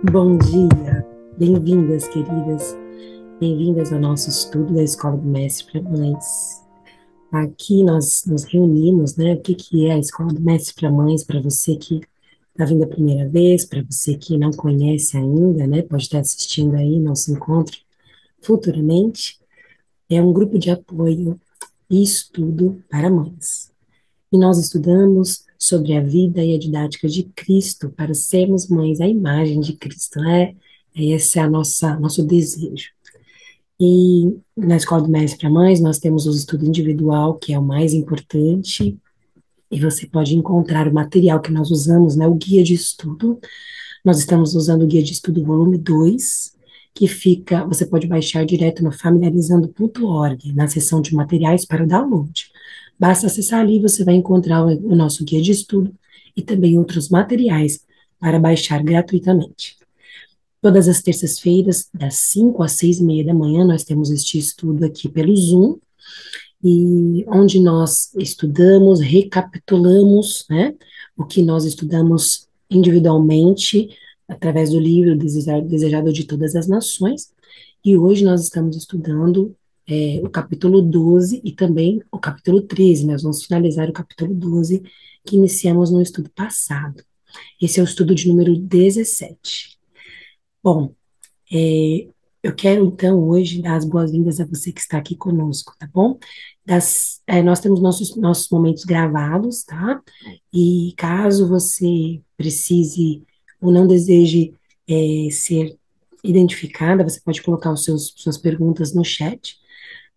Bom dia, bem-vindas, queridas, bem-vindas ao nosso estudo da Escola do Mestre para Mães. Aqui nós nos reunimos, né? O que que é a Escola do Mestre para Mães, para você que está vindo a primeira vez, para você que não conhece ainda, né? Pode estar assistindo aí, não se encontra futuramente. É um grupo de apoio e estudo para mães. E nós estudamos sobre a vida e a didática de Cristo para sermos mães à imagem de Cristo, né? Esse é a nosso desejo. E na Escola do Mestre para Mães, nós temos o estudo individual, que é o mais importante, e você pode encontrar o material que nós usamos, né, o guia de estudo. Nós estamos usando o guia de estudo volume 2, que fica, você pode baixar direto no familiarizando.org, na seção de materiais para download. Basta acessar ali, você vai encontrar o nosso guia de estudo e também outros materiais para baixar gratuitamente. Todas as terças-feiras, das 5 às 6:30 da manhã, nós temos este estudo aqui pelo Zoom, e onde nós estudamos, recapitulamos, né, o que nós estudamos individualmente, através do livro Desejado de Todas as Nações, e hoje nós estamos estudando o capítulo 12 e também o capítulo 13. Nós vamos finalizar o capítulo 12, que iniciamos no estudo passado. Esse é o estudo de número 17. Bom, é, eu quero, então, hoje dar as boas-vindas a você que está aqui conosco, tá bom? Nós temos nossos momentos gravados, tá? E caso você precise ou não deseje ser identificada, você pode colocar suas perguntas no chat,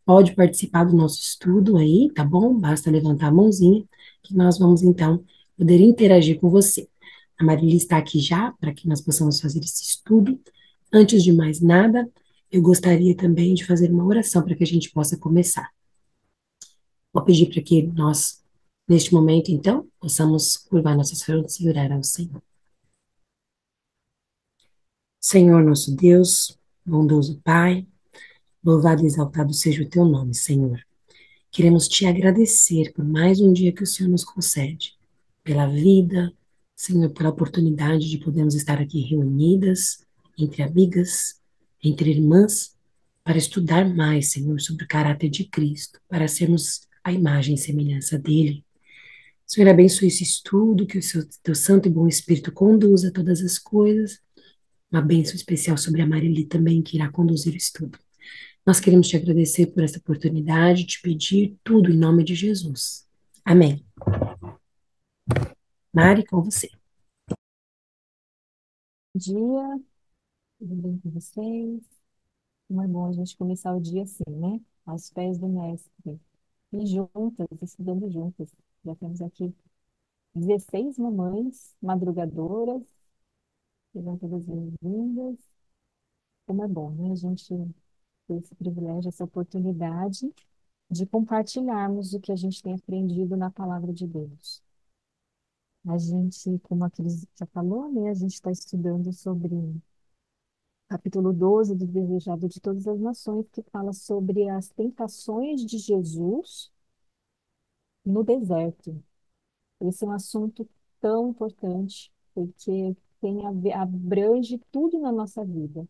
pode participar do nosso estudo aí, tá bom? Basta levantar a mãozinha, que nós vamos, então, poder interagir com você. A Marília está aqui já, para que nós possamos fazer esse estudo. Antes de mais nada, eu gostaria também de fazer uma oração para que a gente possa começar. Vou pedir para que nós, neste momento, então, possamos curvar nossas frontes e orar ao Senhor. Senhor nosso Deus, bondoso Pai, louvado e exaltado seja o teu nome, Senhor. Queremos te agradecer por mais um dia que o Senhor nos concede, pela vida, Senhor, pela oportunidade de podermos estar aqui reunidas, entre amigas, entre irmãs, para estudar mais, Senhor, sobre o caráter de Cristo, para sermos a imagem e semelhança dele. Senhor, abençoe esse estudo, que o teu santo e bom Espírito conduza todas as coisas. Uma bênção especial sobre a Marili também, que irá conduzir o estudo. Nós queremos te agradecer por essa oportunidade, te pedir tudo em nome de Jesus. Amém. Mari, com você. Bom dia, tudo bem com vocês? Não é bom a gente começar o dia assim, né? Aos pés do mestre. E juntas, estudando juntas. Já temos aqui 16 mamães madrugadoras, sejam todas bem-vindas. Como é bom, né? A gente ter esse privilégio, essa oportunidade de compartilharmos o que a gente tem aprendido na palavra de Deus. A gente, como a Cris já falou, né? A gente está estudando sobre capítulo 12 do Desejado de Todas as Nações, que fala sobre as tentações de Jesus no deserto. Esse é um assunto tão importante, porque abrange tudo na nossa vida.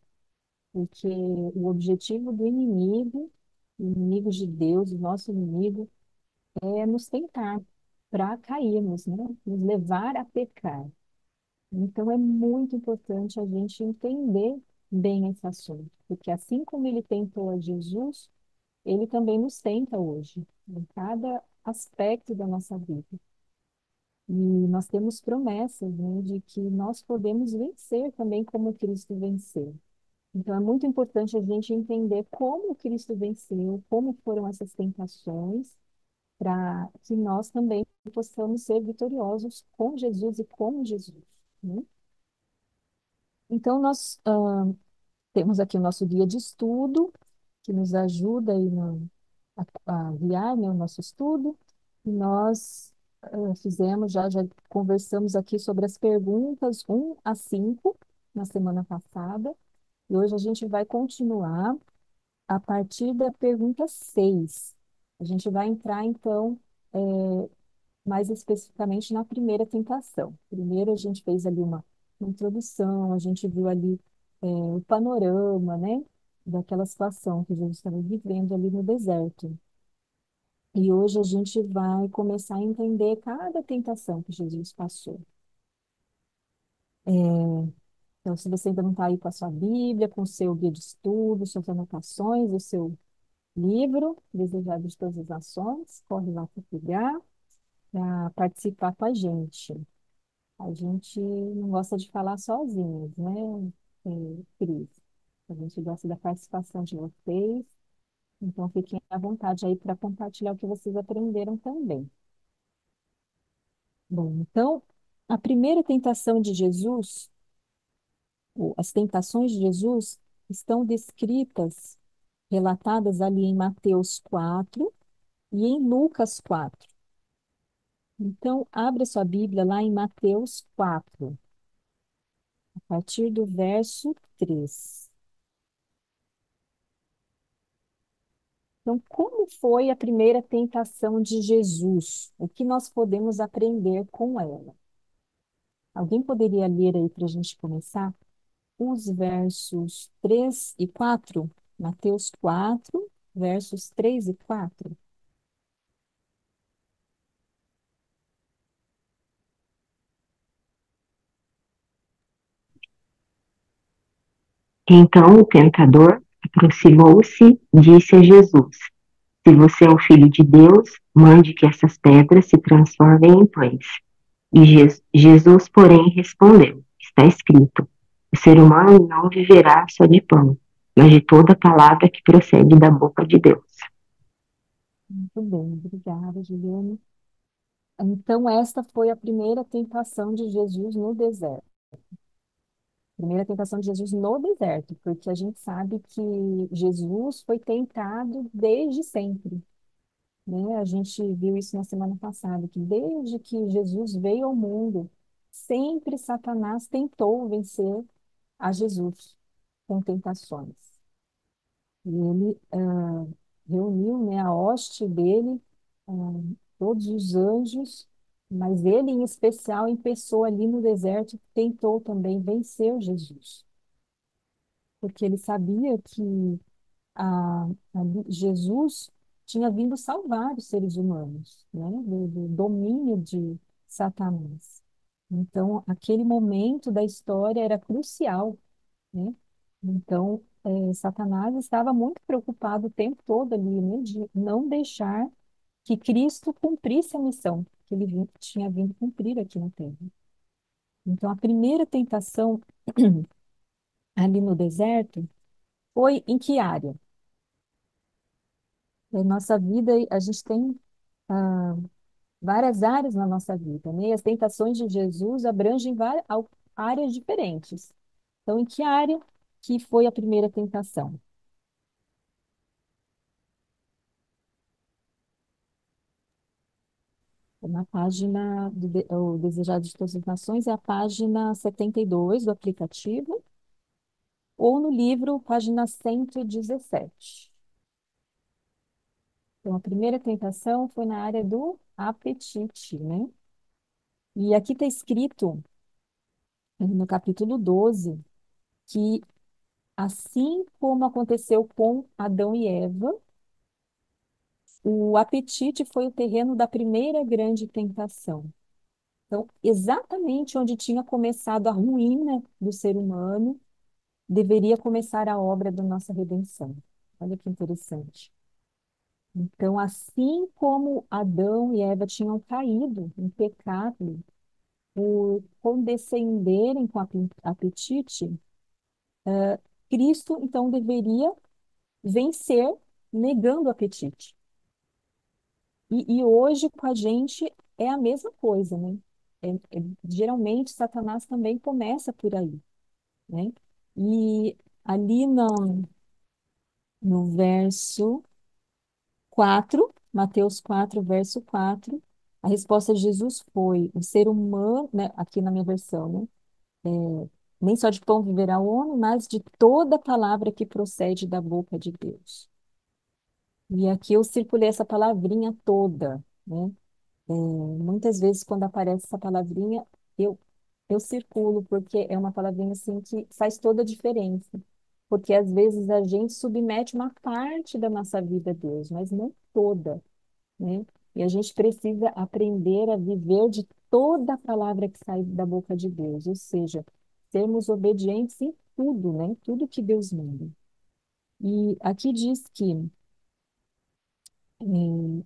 Porque o objetivo do inimigo, o inimigo de Deus, o nosso inimigo, é nos tentar para cairmos, né? Nos levar a pecar. Então, é muito importante a gente entender bem esse assunto, porque assim como ele tentou a Jesus, ele também nos tenta hoje, em cada aspecto da nossa vida. E nós temos promessas, né, de que nós podemos vencer também como Cristo venceu. Então, é muito importante a gente entender como Cristo venceu, como foram essas tentações, para que nós também possamos ser vitoriosos com Jesus e como Jesus, né? Então, nós temos aqui o nosso guia de estudo, que nos ajuda aí a guiar, né, o nosso estudo. E nós já conversamos aqui sobre as perguntas 1 a 5 na semana passada. E hoje a gente vai continuar a partir da pergunta 6. A gente vai entrar, então, mais especificamente na primeira tentação. Primeiro, a gente fez ali uma uma introdução, a gente viu ali o panorama, né, daquela situação que Jesus estava vivendo ali no deserto. E hoje a gente vai começar a entender cada tentação que Jesus passou. Então, se você ainda não está aí com a sua Bíblia, com o seu guia de estudo, suas anotações, o seu livro, Desejado de Todas as Nações, corre lá para pegar, para participar com a gente. A gente não gosta de falar sozinhos, né, Cris? A gente gosta da participação de vocês, então fiquem à vontade aí para compartilhar o que vocês aprenderam também. Bom, então, a primeira tentação de Jesus, ou as tentações de Jesus, estão descritas, relatadas ali em Mateus 4 e em Lucas 4. Então, abra sua Bíblia lá em Mateus 4, a partir do verso 3. Então, como foi a primeira tentação de Jesus? O que nós podemos aprender com ela? Alguém poderia ler aí para a gente começar? Os versos 3 e 4, Mateus 4, versos 3 e 4. Então o tentador aproximou-se e disse a Jesus: Se você é o filho de Deus, mande que essas pedras se transformem em pães. E Jesus, porém, respondeu: Está escrito: O ser humano não viverá só de pão, mas de toda palavra que procede da boca de Deus. Muito bem, obrigada, Juliana. Então, esta foi a primeira tentação de Jesus no deserto. Primeira tentação de Jesus no deserto, porque a gente sabe que Jesus foi tentado desde sempre, né? A gente viu isso na semana passada, que desde que Jesus veio ao mundo, sempre Satanás tentou vencer a Jesus com tentações. E ele reuniu, né, a hoste dele, ah, todos os anjos, mas ele, em especial, em pessoa ali no deserto, tentou também vencer Jesus, porque ele sabia que Jesus tinha vindo salvar os seres humanos, né, do domínio de Satanás. Então, aquele momento da história era crucial, né? Então, Satanás estava muito preocupado o tempo todo ali, né, de não deixar que Cristo cumprisse a missão que ele tinha vindo cumprir aqui na Terra. Então, a primeira tentação ali no deserto foi em que área? Na nossa vida, a gente tem ah, várias áreas na nossa vida, né? E as tentações de Jesus abrangem várias áreas diferentes. Então, em que área que foi a primeira tentação? Na página o Desejado de Todas as Nações, é a página 72 do aplicativo, ou no livro, página 117. Então, a primeira tentação foi na área do apetite, né? E aqui está escrito, no capítulo 12, que assim como aconteceu com Adão e Eva, o apetite foi o terreno da primeira grande tentação. Então, exatamente onde tinha começado a ruína do ser humano, deveria começar a obra da nossa redenção. Olha que interessante. Então, assim como Adão e Eva tinham caído em pecado por condescenderem com apetite, Cristo então deveria vencer negando o apetite. E hoje com a gente é a mesma coisa, né? Geralmente Satanás também começa por aí, né? E ali no verso 4, Mateus 4, verso 4, a resposta de Jesus foi: o ser humano, né, aqui na minha versão, né? Nem só de pão viverá o homem, mas de toda palavra que procede da boca de Deus. E aqui eu circulei essa palavrinha toda, né? Muitas vezes, quando aparece essa palavrinha, eu eu circulo, porque é uma palavrinha assim que faz toda a diferença. Porque às vezes a gente submete uma parte da nossa vida a Deus, mas não toda, né? E a gente precisa aprender a viver de toda a palavra que sai da boca de Deus, ou seja, sermos obedientes em tudo, né? Tudo que Deus manda. E aqui diz que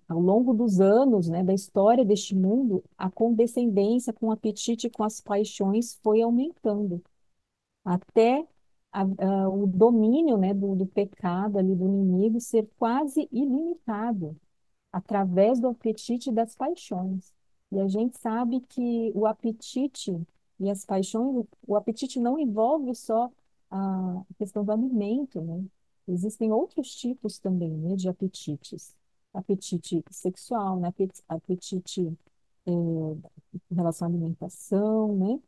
ao longo dos anos, né, da história deste mundo, a condescendência com o apetite e com as paixões foi aumentando, até o domínio, né, do pecado ali, do inimigo, ser quase ilimitado através do apetite e das paixões. E a gente sabe que o apetite e as paixões, o apetite não envolve só a questão do alimento, né? Existem outros tipos também, né, de apetites. Apetite sexual, né? Apetite em relação à alimentação, né?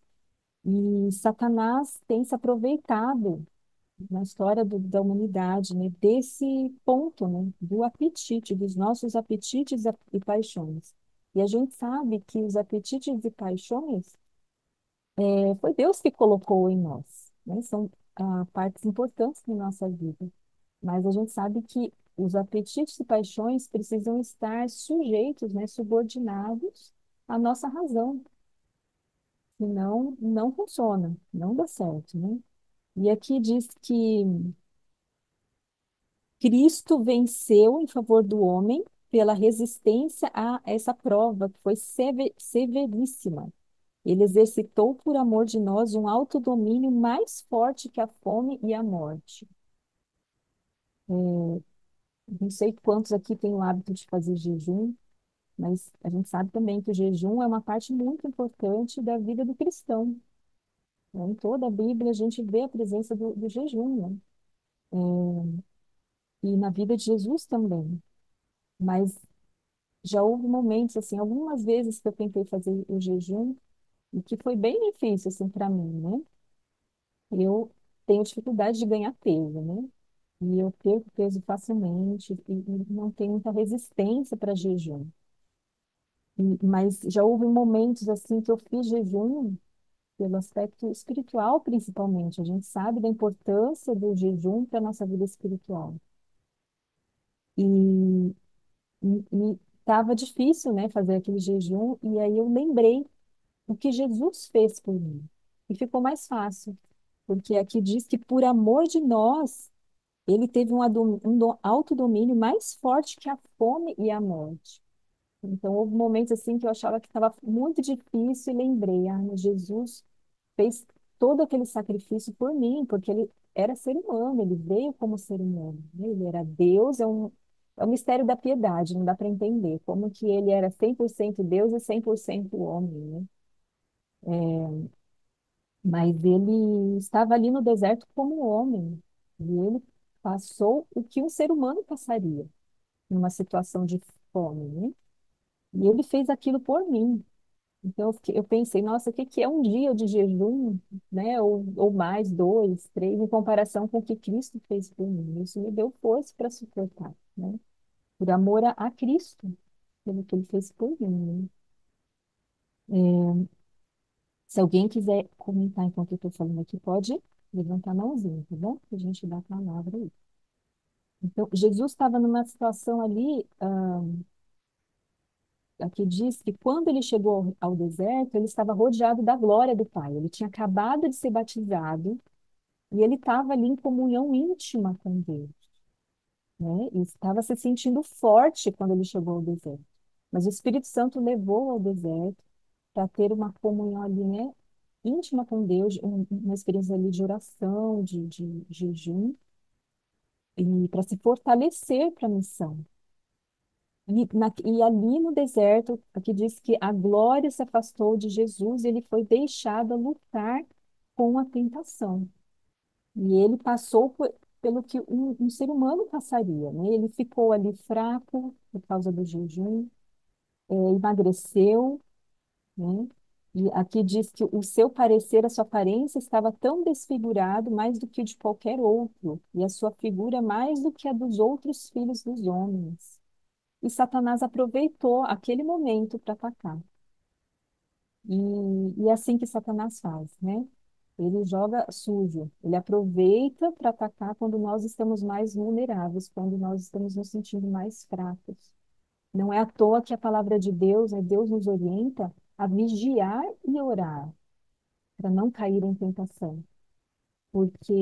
E Satanás tem se aproveitado na história da humanidade, né, desse ponto, né, do apetite, dos nossos apetites e paixões. E a gente sabe que os apetites e paixões foi Deus que colocou em nós, né? São partes importantes da nossa vida. Mas a gente sabe que os apetites e paixões precisam estar sujeitos, né, subordinados à nossa razão, senão não funciona, não dá certo, né? E aqui diz que Cristo venceu em favor do homem pela resistência a essa prova, que foi severíssima. Ele exercitou por amor de nós um autodomínio mais forte que a fome e a morte. Não sei quantos aqui têm o hábito de fazer jejum, mas a gente sabe também que o jejum é uma parte muito importante da vida do cristão, né? Em toda a Bíblia a gente vê a presença do jejum, né? E na vida de Jesus também. Mas já houve momentos, assim, algumas vezes que eu tentei fazer o jejum e que foi bem difícil, assim, para mim, né? Eu tenho dificuldade de ganhar peso, né? E eu perco peso facilmente e não tenho muita resistência para jejum. Mas já houve momentos, assim, que eu fiz jejum pelo aspecto espiritual, principalmente. A gente sabe da importância do jejum para a nossa vida espiritual. E estava difícil, né, fazer aquele jejum, e aí eu lembrei o que Jesus fez por mim. E ficou mais fácil, porque aqui diz que por amor de nós, ele teve um autodomínio mais forte que a fome e a morte. Então, houve momentos assim que eu achava que estava muito difícil e lembrei, mas Jesus fez todo aquele sacrifício por mim, porque ele era ser humano, ele veio como ser humano, né? Ele era Deus, é um mistério da piedade, não dá para entender como que ele era 100% Deus e 100% homem, né? Mas ele estava ali no deserto como homem, e ele passou o que um ser humano passaria numa situação de fome, né? E ele fez aquilo por mim. Então eu pensei, nossa, o que que é um dia de jejum, né? Ou mais, dois, três, em comparação com o que Cristo fez por mim. Isso me deu força para suportar, né? Por amor a Cristo, pelo que ele fez por mim, né? Se alguém quiser comentar enquanto eu estou falando aqui, pode levantar a mãozinha, tá bom? Que a gente dá a palavra aí. Então, Jesus estava numa situação ali, aqui diz que quando ele chegou ao deserto, ele estava rodeado da glória do Pai. Ele tinha acabado de ser batizado e ele estava ali em comunhão íntima com Deus, né? E estava se sentindo forte quando ele chegou ao deserto. Mas o Espírito Santo levou ao deserto para ter uma comunhão ali, né? Íntima com Deus, uma experiência ali de oração, de jejum, e para se fortalecer para a missão. E ali no deserto, aqui diz que a glória se afastou de Jesus e ele foi deixado a lutar com a tentação. E ele passou pelo que um ser humano passaria, né? Ele ficou ali fraco por causa do jejum, emagreceu, né? E aqui diz que o seu parecer, a sua aparência estava tão desfigurado mais do que o de qualquer outro, e a sua figura mais do que a dos outros filhos dos homens. E Satanás aproveitou aquele momento para atacar. E é assim que Satanás faz, né? Ele joga sujo, ele aproveita para atacar quando nós estamos mais vulneráveis, quando nós estamos nos sentindo mais fracos. Não é à toa que a palavra de Deus, né, Deus nos orienta a vigiar e orar, para não cair em tentação. Porque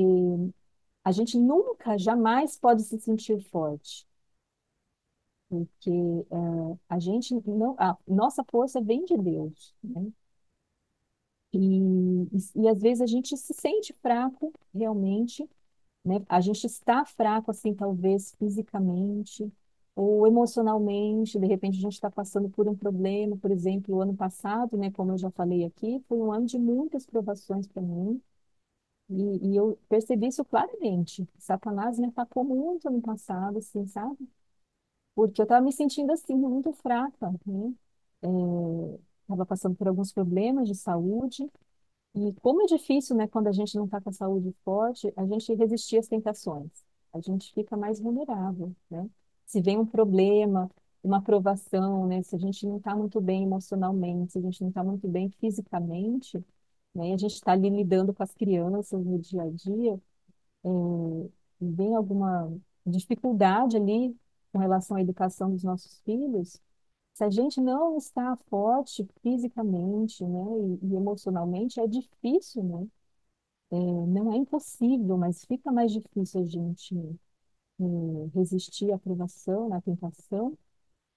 a gente nunca, jamais pode se sentir forte, porque a gente não, a nossa força vem de Deus, né? E às vezes a gente se sente fraco, realmente, né? A gente está fraco, assim, talvez fisicamente ou emocionalmente. De repente, a gente está passando por um problema. Por exemplo, o ano passado, né, como eu já falei aqui, foi um ano de muitas provações para mim. E eu percebi isso claramente. Satanás me atacou muito ano passado, assim, sabe? Porque eu estava me sentindo, assim, muito fraca, né? Estava passando por alguns problemas de saúde. E como é difícil, né, quando a gente não está com a saúde forte, a gente resistir às tentações. A gente fica mais vulnerável, né? Se vem um problema, uma provação, né, se a gente não está muito bem emocionalmente, se a gente não está muito bem fisicamente, né, e a gente está ali lidando com as crianças no dia a dia, e vem alguma dificuldade ali com relação à educação dos nossos filhos, se a gente não está forte fisicamente, né, e emocionalmente, é difícil, né? Não é impossível, mas fica mais difícil a gente resistir à provação, à tentação,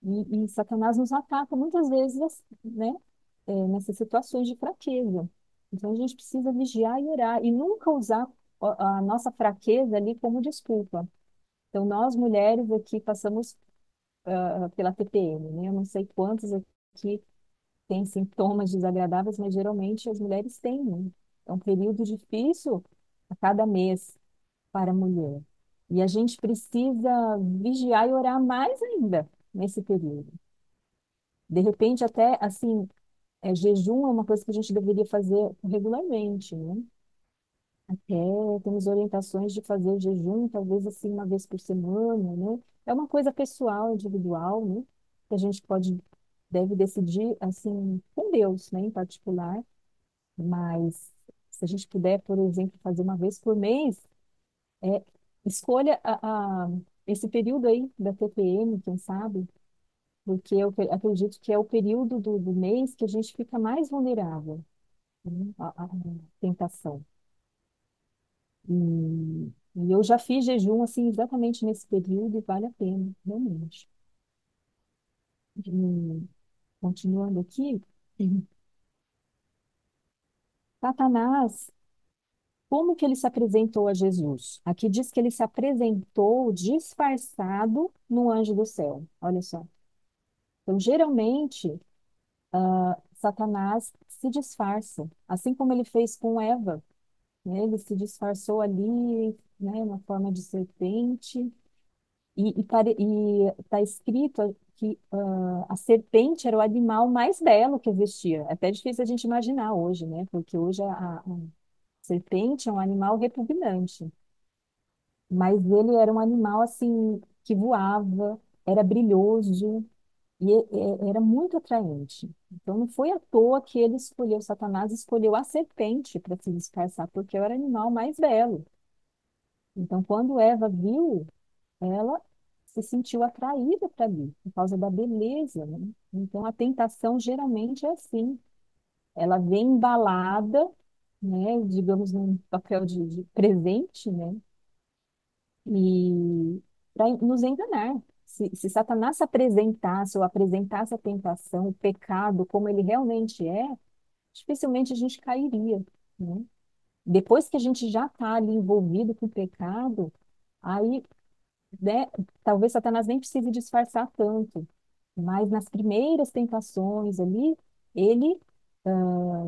e Satanás nos ataca muitas vezes, né, nessas situações de fraqueza. Então a gente precisa vigiar e orar, e nunca usar a nossa fraqueza ali como desculpa. Então nós mulheres aqui passamos pela TPM, né? Eu não sei quantos aqui têm sintomas desagradáveis, mas geralmente as mulheres têm, né? É um período difícil a cada mês para a mulher. E a gente precisa vigiar e orar mais ainda nesse período. De repente, até assim, jejum é uma coisa que a gente deveria fazer regularmente, né? Até temos orientações de fazer jejum, talvez assim, uma vez por semana, né? É uma coisa pessoal, individual, né? Que a gente deve decidir, assim, com Deus, né, em particular. Mas se a gente puder, por exemplo, fazer uma vez por mês, é, escolha esse período aí da TPM, quem sabe, porque eu acredito que é o período do mês que a gente fica mais vulnerável, né, à tentação. E eu já fiz jejum assim exatamente nesse período e vale a pena, realmente. E, continuando aqui, Satanás, como que ele se apresentou a Jesus? Aqui diz que ele se apresentou disfarçado no anjo do céu. Olha só. Então, geralmente, Satanás se disfarça, assim como ele fez com Eva, né? Ele se disfarçou ali, né, na forma de serpente, e está escrito que a serpente era o animal mais belo que existia. É até difícil a gente imaginar hoje, né? Porque hoje a serpente é um animal repugnante, mas ele era um animal assim que voava, era brilhoso, era muito atraente. Então não foi à toa que ele escolheu, Satanás escolheu a serpente para se disfarçar, porque era o animal mais belo. Então quando Eva viu, ela se sentiu atraída para ali, por causa da beleza, né? Então a tentação geralmente é assim, ela vem embalada, né, digamos num papel de presente, né, e para nos enganar. Se Satanás se apresentasse ou apresentasse a tentação, o pecado como ele realmente é, dificilmente a gente cairia, né? Depois que a gente já está ali envolvido com o pecado, aí, né, talvez Satanás nem precise disfarçar tanto, mas nas primeiras tentações ali, ele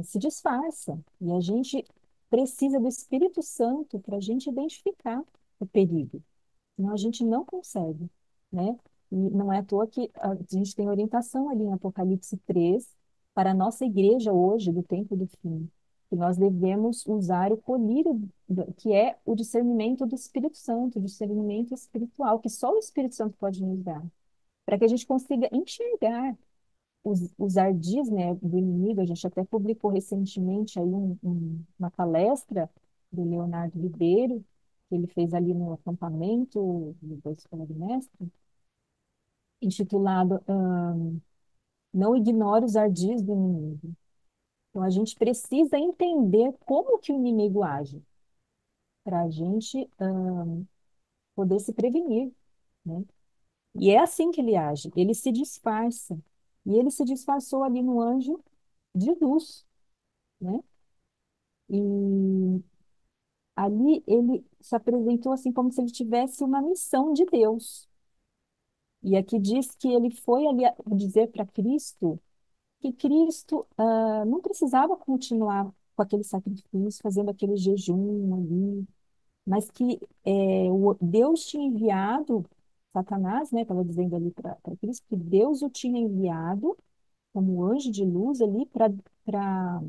se disfarça. E a gente precisa do Espírito Santo para a gente identificar o perigo. Senão a gente não consegue, né? E não é à toa que a gente tem orientação ali em Apocalipse 3 para a nossa igreja hoje, do tempo do fim, que nós devemos usar o colírio, que é o discernimento do Espírito Santo, o discernimento espiritual, que só o Espírito Santo pode nos dar, para que a gente consiga enxergar. os ardis, né, do inimigo, a gente até publicou recentemente aí uma palestra do Leonardo Ribeiro, que ele fez ali no acampamento da Escola do Mestre, intitulado Não Ignore os Ardis do Inimigo. Então, a gente precisa entender como que o inimigo age, para a gente poder se prevenir, né? E é assim que ele age, ele se disfarça. E ele se disfarçou ali no anjo de luz, né? E ali ele se apresentou assim como se ele tivesse uma missão de Deus. E aqui diz que ele foi ali dizer para Cristo que Cristo não precisava continuar com aquele sacrifício, fazendo aquele jejum ali, mas que Deus tinha enviado Satanás, né? Estava dizendo ali para Cristo que Deus o tinha enviado como anjo de luz ali para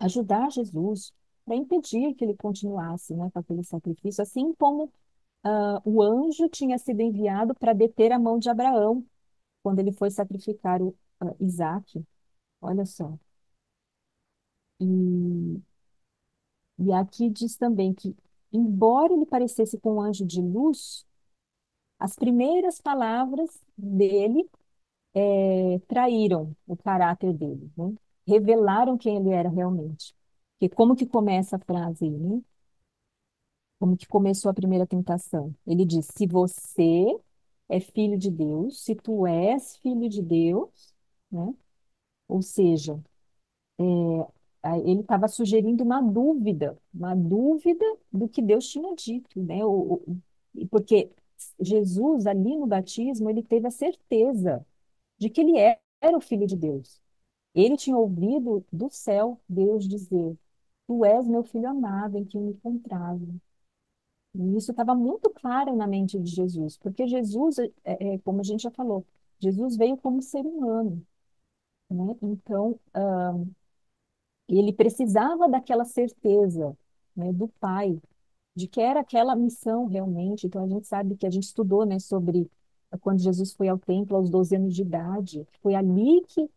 ajudar Jesus, para impedir que ele continuasse, né, com aquele sacrifício, assim como o anjo tinha sido enviado para deter a mão de Abraão quando ele foi sacrificar o Isaque. Olha só. E, e aqui diz também que, embora ele parecesse com um anjo de luz, as primeiras palavras dele traíram o caráter dele, né? Revelaram quem ele era realmente. Porque como que começa a frase aí, né? Como que começou a primeira tentação? Ele diz: se você é filho de Deus, se tu és filho de Deus, né? Ou seja, ele estava sugerindo uma dúvida do que Deus tinha dito, né? Porque Jesus, ali no batismo, ele teve a certeza de que ele era o filho de Deus. Ele tinha ouvido do céu Deus dizer: Tu és meu filho amado, em quem me comprazo. E isso estava muito claro na mente de Jesus, porque Jesus, como a gente já falou, Jesus veio como ser humano, né? Então, ele precisava daquela certeza, né, do Pai, de que era aquela missão realmente. Então, a gente sabe que a gente estudou, né, sobre quando Jesus foi ao templo aos 12 anos de idade. Foi ali que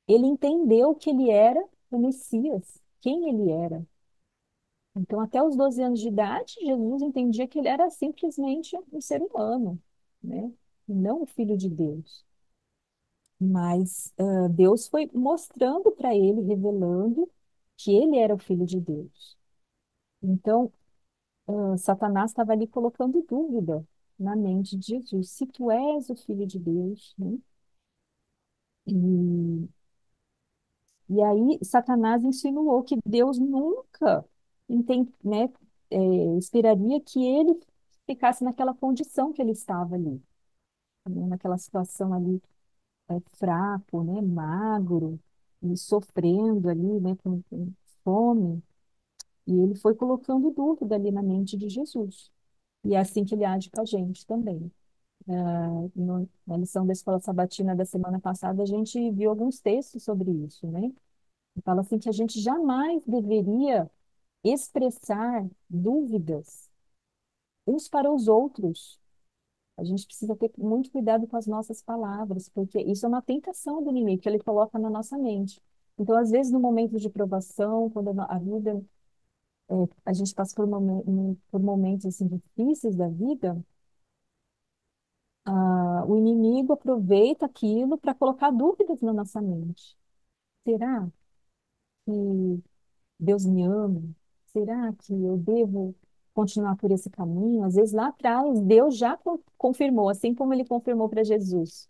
ele entendeu que ele era o Messias, quem ele era. Então, até os 12 anos de idade, Jesus entendia que ele era simplesmente um ser humano, né? E não o filho de Deus. Mas Deus foi mostrando para ele, revelando que ele era o filho de Deus. Então, Satanás estava ali colocando dúvida na mente de Jesus. Se tu és o filho de Deus, né? E, e aí Satanás insinuou que Deus nunca né, esperaria que ele ficasse naquela condição que ele estava ali, né, naquela situação ali fraco, né, magro, e sofrendo ali, né, com fome. E ele foi colocando dúvida ali na mente de Jesus. E é assim que ele age com a gente também. Na lição da Escola Sabatina da semana passada, a gente viu alguns textos sobre isso, né? E fala assim que a gente jamais deveria expressar dúvidas uns para os outros. A gente precisa ter muito cuidado com as nossas palavras, porque isso é uma tentação do inimigo que ele coloca na nossa mente. Então, às vezes, no momento de provação, quando a vida, a gente passa por momentos assim difíceis da vida, o inimigo aproveita aquilo para colocar dúvidas na nossa mente. Será que Deus me ama? Será que eu devo continuar por esse caminho? Às vezes lá atrás Deus já confirmou, assim como ele confirmou para Jesus,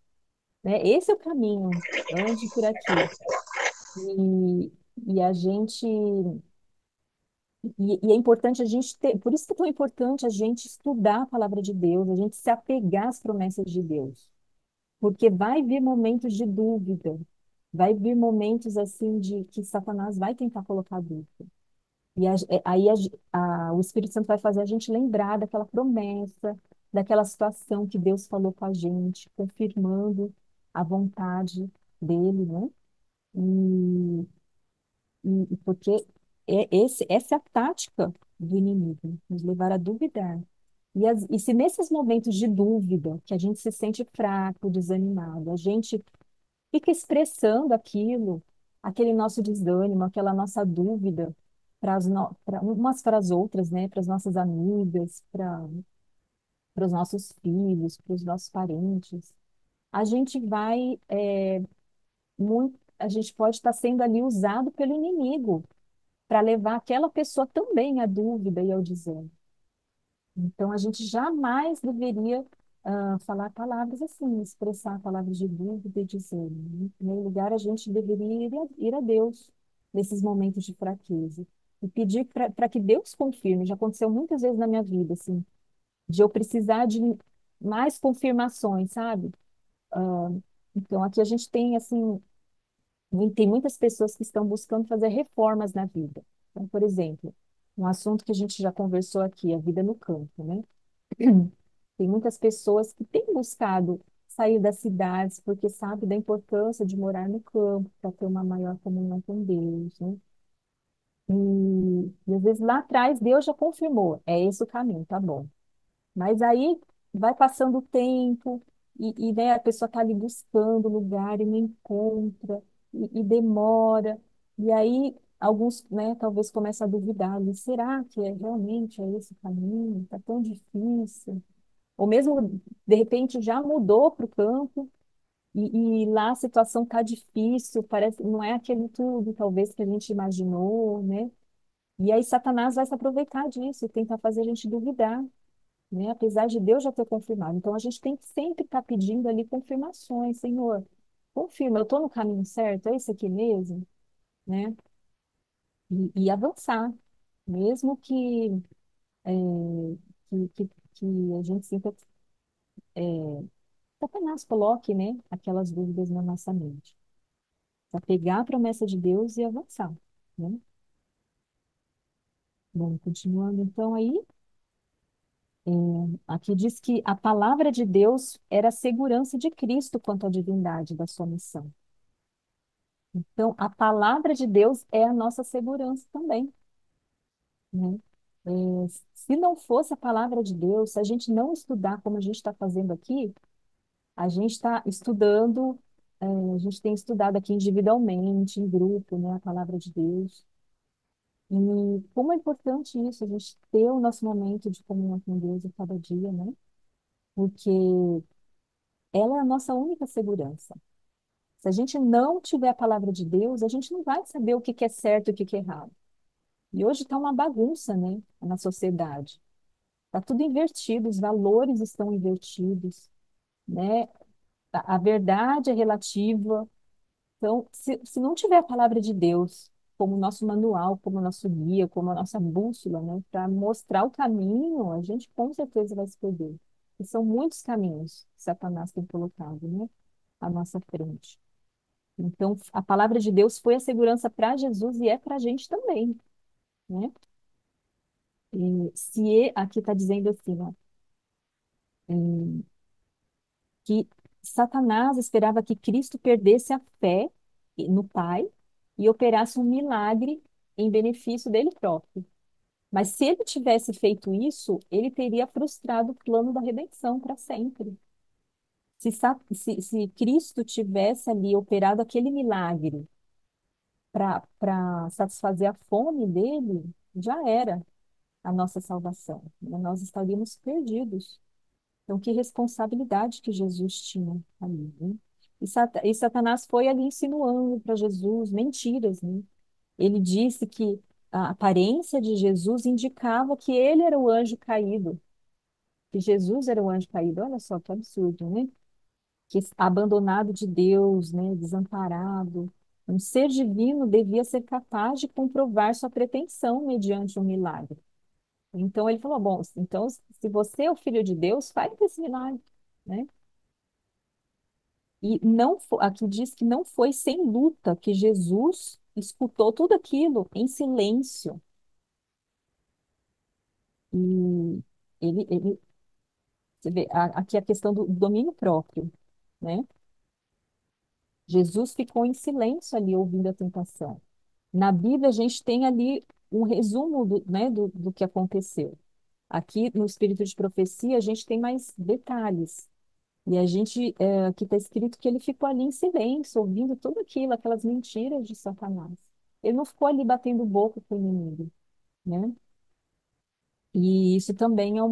né? Esse é o caminho, ande por aqui. E, e a gente e é importante a gente ter, por isso que é tão importante a gente estudar a palavra de Deus, a gente se apegar às promessas de Deus, porque vai vir momentos de dúvida, vai vir momentos assim de que Satanás vai tentar colocar dúvida. E aí o Espírito Santo vai fazer a gente lembrar daquela promessa, daquela situação que Deus falou com a gente, confirmando a vontade dele, né? E, e porque essa é a tática do inimigo, nos levar a duvidar. E se nesses momentos de dúvida, que a gente se sente fraco, desanimado, a gente fica expressando aquilo, aquele nosso desânimo, aquela nossa dúvida umas para as outras, né? Para as nossas amigas, para os nossos filhos, para os nossos parentes. A gente vai a gente pode estar sendo ali usado pelo inimigo para levar aquela pessoa também à dúvida e ao desânimo. Então, a gente jamais deveria falar palavras assim, expressar palavras de dúvida e desânimo. Em primeiro lugar, a gente deveria ir a Deus nesses momentos de fraqueza e pedir para que Deus confirme. Já aconteceu muitas vezes na minha vida, assim, de eu precisar de mais confirmações, sabe? Ah, então, aqui a gente tem, assim, tem muitas pessoas que estão buscando fazer reformas na vida. Então, por exemplo, um assunto que a gente já conversou aqui, a vida no campo, né? Tem muitas pessoas que têm buscado sair das cidades porque sabe da importância de morar no campo para ter uma maior comunhão com Deus, né? E às vezes lá atrás Deus já confirmou, é esse o caminho, tá bom. Mas aí vai passando o tempo né, a pessoa está ali buscando lugar e não encontra e demora. E aí alguns, né, talvez começam a duvidar ali, será que realmente é esse o caminho? Está tão difícil. Ou mesmo, de repente, já mudou para o campo e lá a situação está difícil, parece, não é aquele tudo, talvez, que a gente imaginou, né? E aí Satanás vai se aproveitar disso e tentar fazer a gente duvidar, né? Apesar de Deus já ter confirmado. Então, a gente tem que sempre estar pedindo ali confirmações, Senhor, confirma, eu estou no caminho certo, é isso aqui mesmo, né? E avançar, mesmo é, que a gente sinta Satanás coloque, né, aquelas dúvidas na nossa mente. Para pegar a promessa de Deus e avançar, né? Bom, continuando então aí, é, aqui diz que a palavra de Deus era a segurança de Cristo quanto à divindade da sua missão. Então, a palavra de Deus é a nossa segurança também, né? É, se não fosse a palavra de Deus, se a gente não estudar como a gente está fazendo aqui, a gente está estudando, a gente tem estudado aqui individualmente, em grupo, né, a palavra de Deus. E como é importante isso, a gente ter o nosso momento de comunhão com Deus a cada dia, né? Porque ela é a nossa única segurança. Se a gente não tiver a palavra de Deus, a gente não vai saber o que que é certo e o que que é errado. E hoje está uma bagunça, né, na sociedade. Está tudo invertido, os valores estão invertidos, né? A verdade é relativa. Então, se não tiver a palavra de Deus como nosso manual, como nosso guia, como a nossa bússola, né, para mostrar o caminho, a gente com certeza vai se perder. E são muitos caminhos que Satanás tem colocado, né, à nossa frente. Então, a palavra de Deus foi a segurança para Jesus e é para a gente também, né? E aqui está dizendo assim, ó, que Satanás esperava que Cristo perdesse a fé no Pai e operasse um milagre em benefício dele próprio. Mas se ele tivesse feito isso, ele teria frustrado o plano da redenção para sempre. Se Cristo tivesse ali operado aquele milagre para satisfazer a fome dele, já era a nossa salvação, né? Nós estaríamos perdidos. Então, que responsabilidade que Jesus tinha ali, né? E Satanás foi ali insinuando para Jesus mentiras, né? Ele disse que a aparência de Jesus indicava que ele era o anjo caído, que Jesus era o anjo caído. Olha só que absurdo, né? Que abandonado de Deus, né? Desamparado. Um ser divino devia ser capaz de comprovar sua pretensão mediante um milagre. Então ele falou: bom, então se você é o filho de Deus, faz esse milagre, né? E não, aqui diz que não foi sem luta que Jesus escutou tudo aquilo em silêncio. E ele você vê, aqui a questão do domínio próprio, né? Jesus ficou em silêncio ali ouvindo a tentação. Na Bíblia a gente tem ali um resumo né, do que aconteceu. Aqui no Espírito de Profecia a gente tem mais detalhes. E a gente, aqui está escrito que ele ficou ali em silêncio, ouvindo tudo aquilo, aquelas mentiras de Satanás. Ele não ficou ali batendo boca com o inimigo, né? E isso também é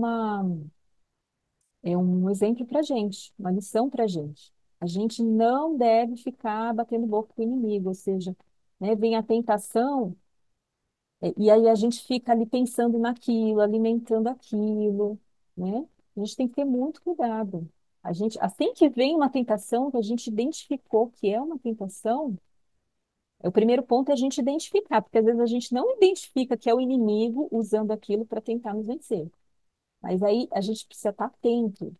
um exemplo para gente, uma lição para gente. A gente não deve ficar batendo boca com o inimigo, ou seja, né, vem a tentação, e aí a gente fica ali pensando naquilo, alimentando aquilo, né? A gente tem que ter muito cuidado. A gente, assim que vem uma tentação, que a gente identificou que é uma tentação, o primeiro ponto é a gente identificar, porque às vezes a gente não identifica que é o inimigo usando aquilo para tentar nos vencer. Mas aí a gente precisa estar atento.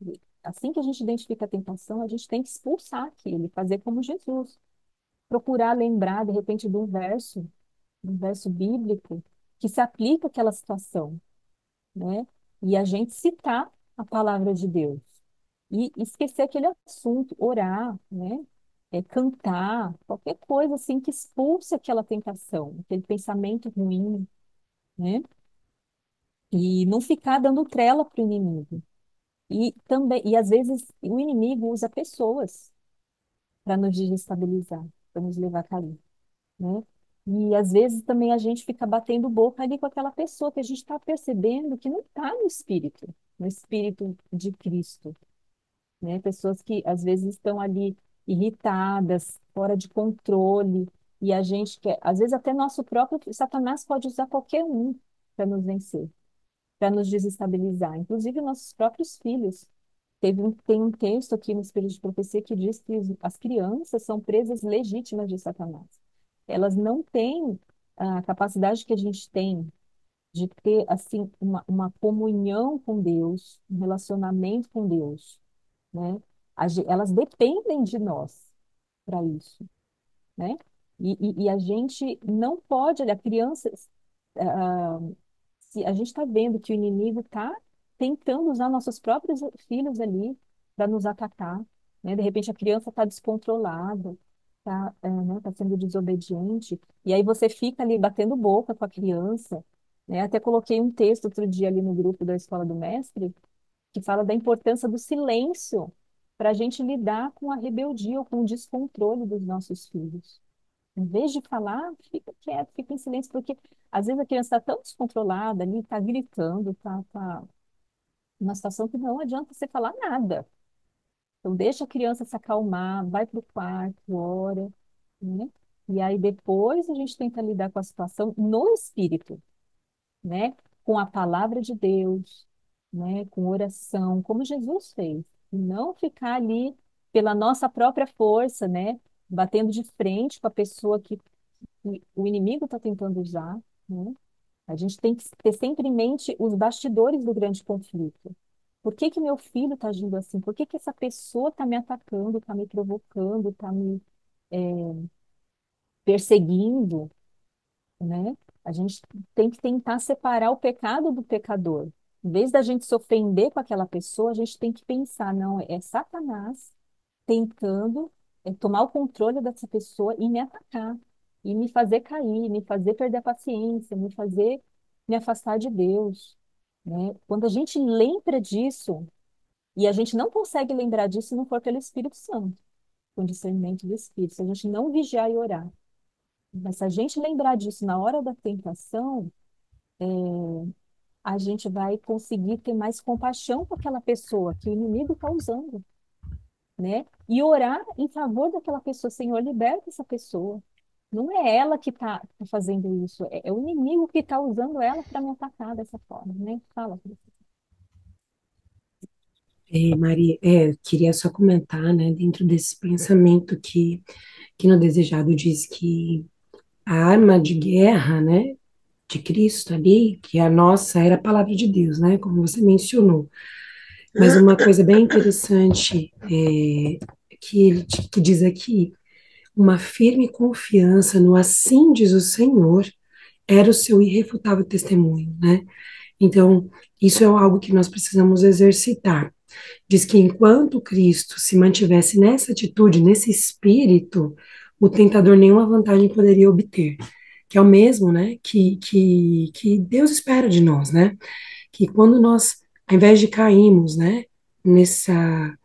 Assim que a gente identifica a tentação, a gente tem que expulsar aquilo, fazer como Jesus. Procurar lembrar, de repente, de um verso bíblico, que se aplica àquela situação, né? E a gente citar a palavra de Deus. E esquecer aquele assunto, orar, né? Cantar, qualquer coisa assim que expulse aquela tentação, aquele pensamento ruim, né? E não ficar dando trela para o inimigo. E também, e às vezes o inimigo usa pessoas para nos desestabilizar, para nos levar a cair, né? E às vezes também a gente fica batendo boca ali com aquela pessoa que a gente está percebendo que não está no espírito de Cristo, né? Pessoas que às vezes estão ali irritadas, fora de controle, e a gente quer, às vezes até nosso próprio Satanás pode usar qualquer um para nos vencer, para nos desestabilizar, inclusive nossos próprios filhos. Tem um texto aqui no Espírito de Profecia que diz que as crianças são presas legítimas de Satanás. Elas não têm a capacidade que a gente tem de ter assim uma comunhão com Deus, um relacionamento com Deus, né? Elas dependem de nós para isso, né? E a gente não pode, olha, crianças, ah, se a gente está vendo que o inimigo está tentando usar nossos próprios filhos ali para nos atacar, né? De repente a criança está descontrolada, está, né, tá sendo desobediente, e aí você fica ali batendo boca com a criança, né? Até coloquei um texto outro dia ali no grupo da Escola do Mestre, que fala da importância do silêncio para a gente lidar com a rebeldia ou com o descontrole dos nossos filhos. Em vez de falar, fica quieto, fica em silêncio, porque às vezes a criança está tão descontrolada ali, está gritando, está numa situação que não adianta você falar nada. Então deixa a criança se acalmar, vai para o quarto, ora, né? E aí depois a gente tenta lidar com a situação no espírito, né? Com a palavra de Deus, né? Com oração, como Jesus fez. E não ficar ali pela nossa própria força, né? Batendo de frente com a pessoa que o inimigo está tentando usar, né? A gente tem que ter sempre em mente os bastidores do grande conflito. Por que que meu filho está agindo assim? Por que que essa pessoa está me atacando, está me provocando, está me perseguindo, né? A gente tem que tentar separar o pecado do pecador. Em vez da gente se ofender com aquela pessoa, a gente tem que pensar, não, é Satanás tentando tomar o controle dessa pessoa e me atacar, e me fazer cair, me fazer perder a paciência, me fazer me afastar de Deus, né? Quando a gente lembra disso, e a gente não consegue lembrar disso se não for pelo Espírito Santo, com discernimento do Espírito, se a gente não vigiar e orar. Mas se a gente lembrar disso na hora da tentação, a gente vai conseguir ter mais compaixão com aquela pessoa que o inimigo está usando, né? E orar em favor daquela pessoa. Senhor, liberta essa pessoa. Não é ela que está fazendo isso, é o inimigo que está usando ela para me atacar dessa forma, né? Fala, Cris. Maria, queria só comentar, né, dentro desse pensamento que no Desejado diz que a arma de guerra, né, de Cristo ali, que a nossa era a palavra de Deus, né, como você mencionou. Mas uma coisa bem interessante que diz aqui, uma firme confiança no assim diz o Senhor era o seu irrefutável testemunho, né? Então, isso é algo que nós precisamos exercitar. Diz que enquanto Cristo se mantivesse nessa atitude, nesse espírito, o tentador nenhuma vantagem poderia obter. Que é o mesmo, né, que Deus espera de nós, né? Que quando nós, ao invés de cairmos, né, nessa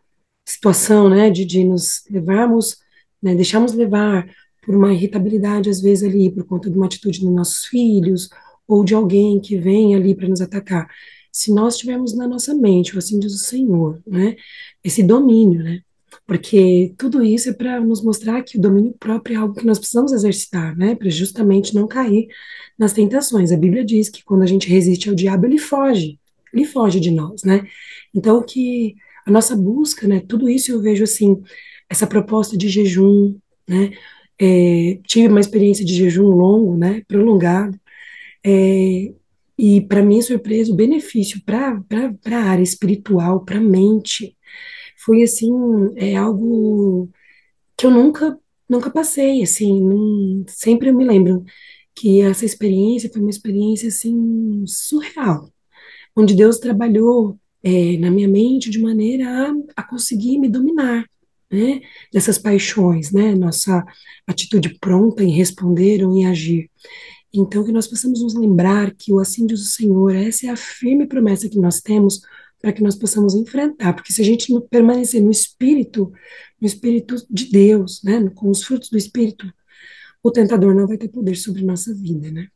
situação, né, de nos levarmos, né, deixarmos levar por uma irritabilidade, às vezes, ali, por conta de uma atitude dos nossos filhos, ou de alguém que vem ali para nos atacar. Se nós tivermos na nossa mente, assim diz o Senhor, né, esse domínio, né, porque tudo isso é para nos mostrar que o domínio próprio é algo que nós precisamos exercitar, né, para justamente não cair nas tentações. A Bíblia diz que quando a gente resiste ao diabo, ele foge de nós, né? Então, que a nossa busca, né, tudo isso eu vejo assim, essa proposta de jejum, né, tive uma experiência de jejum longo, né, prolongado, é, e para minha surpresa, o benefício para a área espiritual, para a mente, foi assim, algo que eu nunca passei, assim, sempre eu me lembro que essa experiência foi uma experiência assim surreal, onde Deus trabalhou na minha mente de maneira a conseguir me dominar, né, dessas paixões, né, nossa atitude pronta em responder ou em agir. Então, que nós possamos nos lembrar que o assim diz o Senhor, essa é a firme promessa que nós temos para que nós possamos enfrentar, porque se a gente não permanecer no Espírito de Deus, né, com os frutos do Espírito, o tentador não vai ter poder sobre nossa vida, né?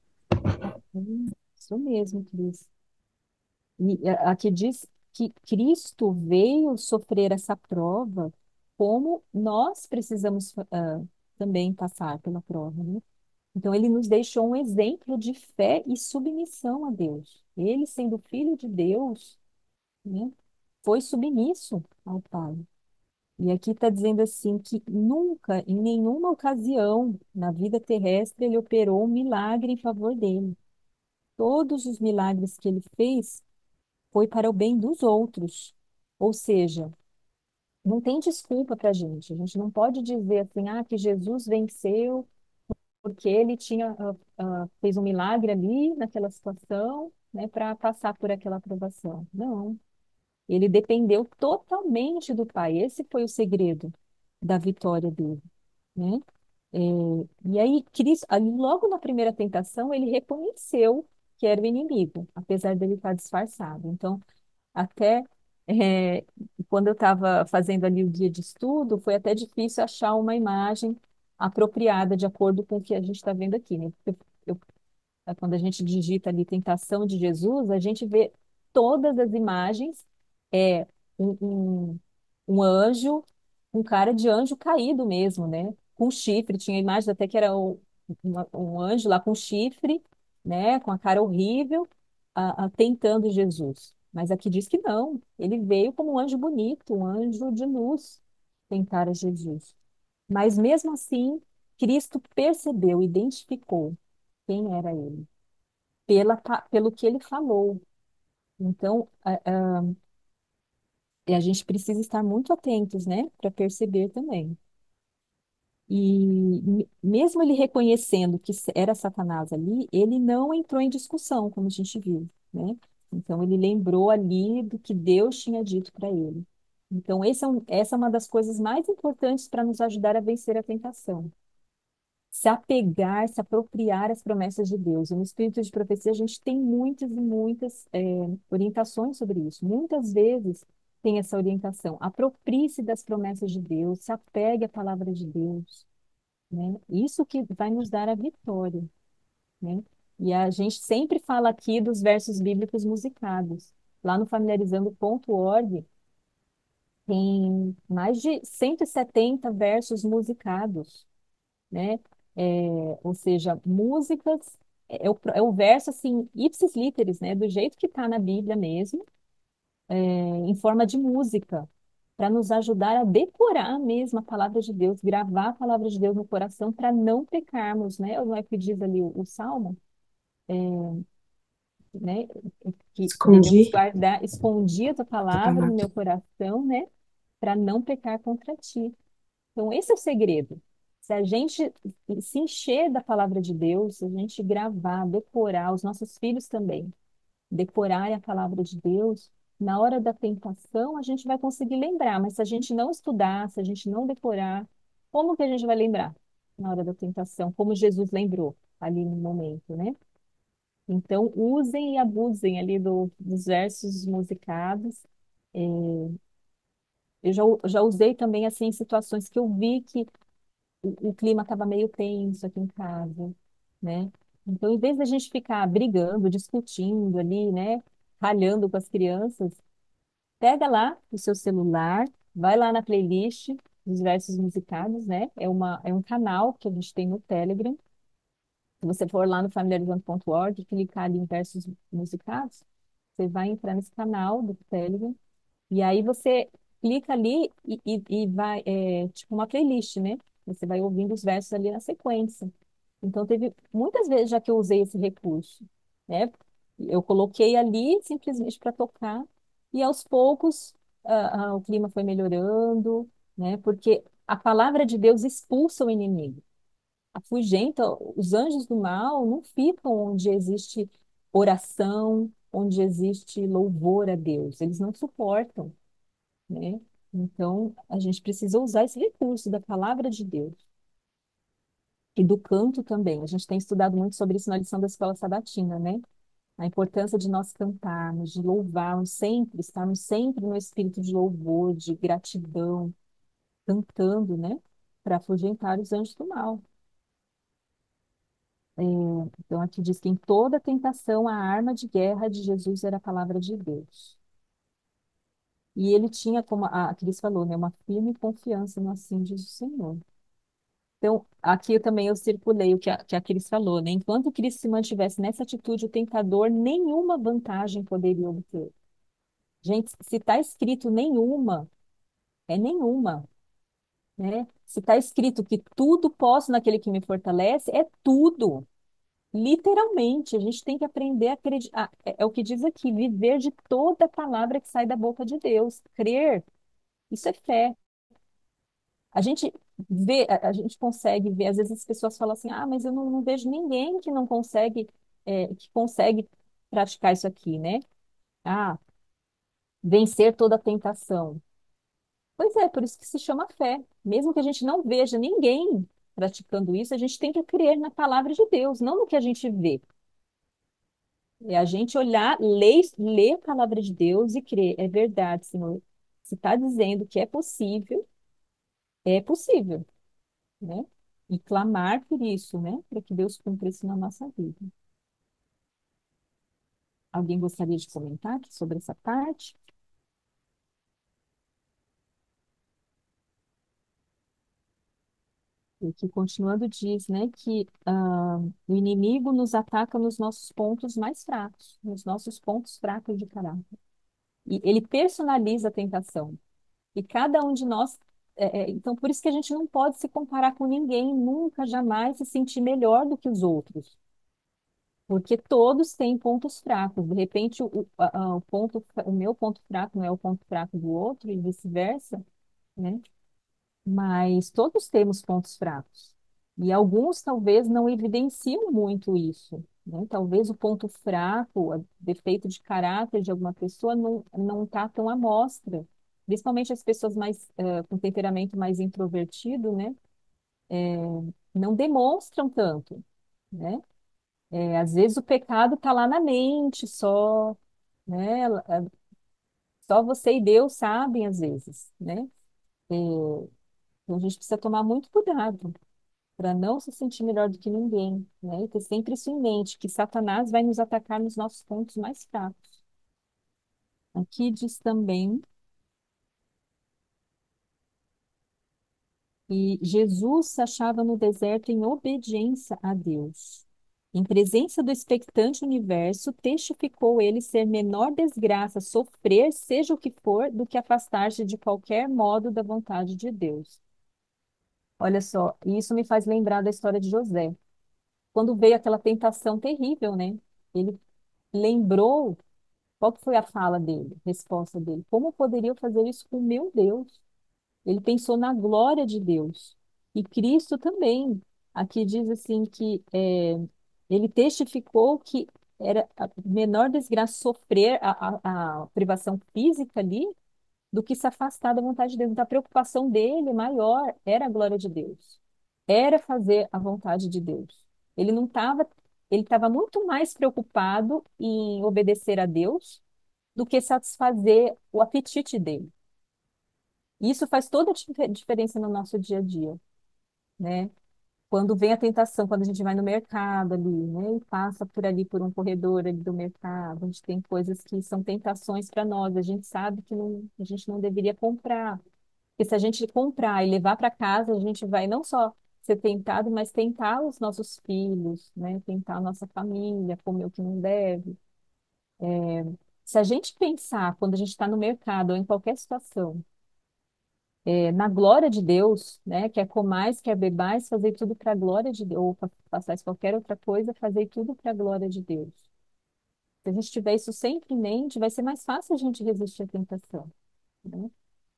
Isso mesmo, Cris. E aqui diz que Cristo veio sofrer essa prova como nós precisamos também passar pela prova, né? Então, ele nos deixou um exemplo de fé e submissão a Deus. Ele, sendo filho de Deus, né, foi submisso ao Pai. E aqui está dizendo assim que nunca, em nenhuma ocasião na vida terrestre, ele operou um milagre em favor dele. Todos os milagres que ele fez foi para o bem dos outros. Ou seja, não tem desculpa para a gente. A gente não pode dizer assim, que Jesus venceu porque ele fez um milagre ali naquela situação, né, para passar por aquela aprovação. Não. Ele dependeu totalmente do Pai. Esse foi o segredo da vitória dele, né? É, e aí, Cristo, ali logo na primeira tentação, ele reconheceu que era o inimigo, apesar dele estar disfarçado. Então, até é, quando eu estava fazendo ali o guia de estudo, foi até difícil achar uma imagem apropriada de acordo com o que a gente está vendo aqui, né? Porque quando a gente digita ali tentação de Jesus, a gente vê todas as imagens, é um, um, um anjo, um cara de anjo caído mesmo, né? Com chifre, tinha imagens até que era um anjo lá com chifre, né? Com a cara horrível, tentando Jesus. Mas aqui diz que não, ele veio como um anjo bonito, um anjo de luz, tentar a Jesus. Mas mesmo assim, Cristo percebeu, identificou quem era ele, pelo que ele falou. Então, a gente precisa estar muito atentos, né, para perceber também. E mesmo ele reconhecendo que era Satanás ali, ele não entrou em discussão, como a gente viu, né? Então, ele lembrou ali do que Deus tinha dito para ele. Então, essa é uma das coisas mais importantes para nos ajudar a vencer a tentação. Se apegar, se apropriar as promessas de Deus. E no espírito de profecia, a gente tem muitas e muitas orientações sobre isso. Muitas vezes tem essa orientação. Aproprie-se das promessas de Deus, se apegue à palavra de Deus, né? Isso que vai nos dar a vitória, né? E a gente sempre fala aqui dos versos bíblicos musicados. Lá no familiarizando.org tem mais de 170 versos musicados, né? Ou seja, músicas, é o verso assim, ipsis literis, né? Do jeito que está na Bíblia mesmo, em forma de música, para nos ajudar a decorar mesmo a palavra de Deus, gravar a palavra de Deus no coração para não pecarmos, né? Não é o que diz ali o Salmo, né? Que devemos Escondi. guardar, escondi a tua Tua palavra no palavra. meu coração, né? Para não pecar contra ti. Então, esse é o segredo. Se a gente se encher da palavra de Deus, se a gente gravar, decorar, os nossos filhos também, decorarem a palavra de Deus, na hora da tentação a gente vai conseguir lembrar, mas se a gente não estudar, se a gente não decorar, como que a gente vai lembrar na hora da tentação? Como Jesus lembrou ali no momento, né? Então, usem e abusem ali dos versos musicados. já usei também assim em situações que eu vi que o clima estava meio tenso aqui em casa, né? Então, em vez da gente ficar brigando, discutindo ali, né, ralhando com as crianças, pega lá o seu celular, vai lá na playlist dos versos musicados, né? É um canal que a gente tem no Telegram. Se você for lá no familiarizando.org e clicar ali em versos musicados, você vai entrar nesse canal do Telegram e aí você clica ali e vai, tipo uma playlist, né? Você vai ouvindo os versos ali na sequência. Então, teve muitas vezes já que eu usei esse recurso, né? Eu coloquei ali simplesmente para tocar e aos poucos o clima foi melhorando, né? Porque a palavra de Deus expulsa o inimigo. Afugenta, os anjos do mal não ficam onde existe oração, onde existe louvor a Deus. Eles não suportam, né? Então, a gente precisa usar esse recurso da palavra de Deus e do canto também. A gente tem estudado muito sobre isso na lição da Escola Sabatina, né? A importância de nós cantarmos, de louvarmos sempre, estarmos sempre no espírito de louvor, de gratidão, cantando, né? Para afugentar os anjos do mal. É, então, aqui diz que em toda tentação a arma de guerra de Jesus era a palavra de Deus. E ele tinha, como a Cris falou, né, uma firme confiança no assim diz o Senhor. Então, aqui eu também eu circulei o que a Cris falou, né? Enquanto Cristo se mantivesse nessa atitude, o tentador nenhuma vantagem poderia obter. Gente, se está escrito nenhuma, é nenhuma, né? Se está escrito que tudo posso naquele que me fortalece, é tudo. Literalmente, a gente tem que aprender a acreditar. É o que diz aqui, viver de toda palavra que sai da boca de Deus. Crer, isso é fé. A gente vê, a gente consegue ver, às vezes as pessoas falam assim, ah, mas eu não vejo ninguém que não consegue, que consegue praticar isso aqui, né? Ah, vencer toda a tentação. Pois é, por isso que se chama fé. Mesmo que a gente não veja ninguém praticando isso, a gente tem que crer na palavra de Deus, não no que a gente vê. É a gente olhar, ler a palavra de Deus e crer. É verdade, Senhor. Se está dizendo que é possível, né? E clamar por isso, né? Para que Deus cumpra isso na nossa vida. Alguém gostaria de comentar aqui sobre essa parte? E que continuando diz, né, que o inimigo nos ataca nos nossos pontos mais fracos, nos nossos pontos fracos de caráter. E ele personaliza a tentação. E cada um de nós, então por isso que a gente não pode se comparar com ninguém, nunca, jamais se sentir melhor do que os outros. Porque todos têm pontos fracos. De repente, o meu ponto fraco não é o ponto fraco do outro e vice-versa, né? Mas todos temos pontos fracos. E alguns talvez não evidenciam muito isso, né? Talvez o ponto fraco, o defeito de caráter de alguma pessoa não está tão à mostra. Principalmente as pessoas mais com temperamento mais introvertido, né? Não demonstram tanto, né? Às vezes o pecado está lá na mente só, né? Só você e Deus sabem às vezes, né? É, então a gente precisa tomar muito cuidado para não se sentir melhor do que ninguém, né? E ter sempre isso em mente, que Satanás vai nos atacar nos nossos pontos mais fracos. Aqui diz também que Jesus se achava no deserto em obediência a Deus. Em presença do expectante universo, testificou ele ser menor desgraça sofrer, seja o que for, do que afastar-se de qualquer modo da vontade de Deus. Olha só, e isso me faz lembrar da história de José. Quando veio aquela tentação terrível, né? Ele lembrou qual que foi a fala dele, a resposta dele. Como poderia eu fazer isso com o meu Deus? Ele pensou na glória de Deus. E Cristo também. Aqui diz assim que ele testificou que era a menor desgraça sofrer a privação física ali do que se afastar da vontade de Deus. Então, a preocupação dele maior era a glória de Deus. Era fazer a vontade de Deus. Ele não estava, ele estava muito mais preocupado em obedecer a Deus do que satisfazer o apetite dele. E isso faz toda a diferença no nosso dia a dia, né? Quando vem a tentação, quando a gente vai no mercado ali, né, e passa por ali, por um corredor ali do mercado, a gente tem coisas que são tentações para nós, a gente sabe que a gente não deveria comprar. Porque se a gente comprar e levar para casa, a gente vai não só ser tentado, mas tentar os nossos filhos, né, tentar a nossa família, comer o que não deve. Se a gente pensar, quando a gente está no mercado ou em qualquer situação, na glória de Deus, né? Quer comais, quer bebais, fazer tudo para a glória de Deus, ou façais qualquer outra coisa, fazer tudo para a glória de Deus. Se a gente tiver isso sempre em mente, vai ser mais fácil a gente resistir à tentação, né?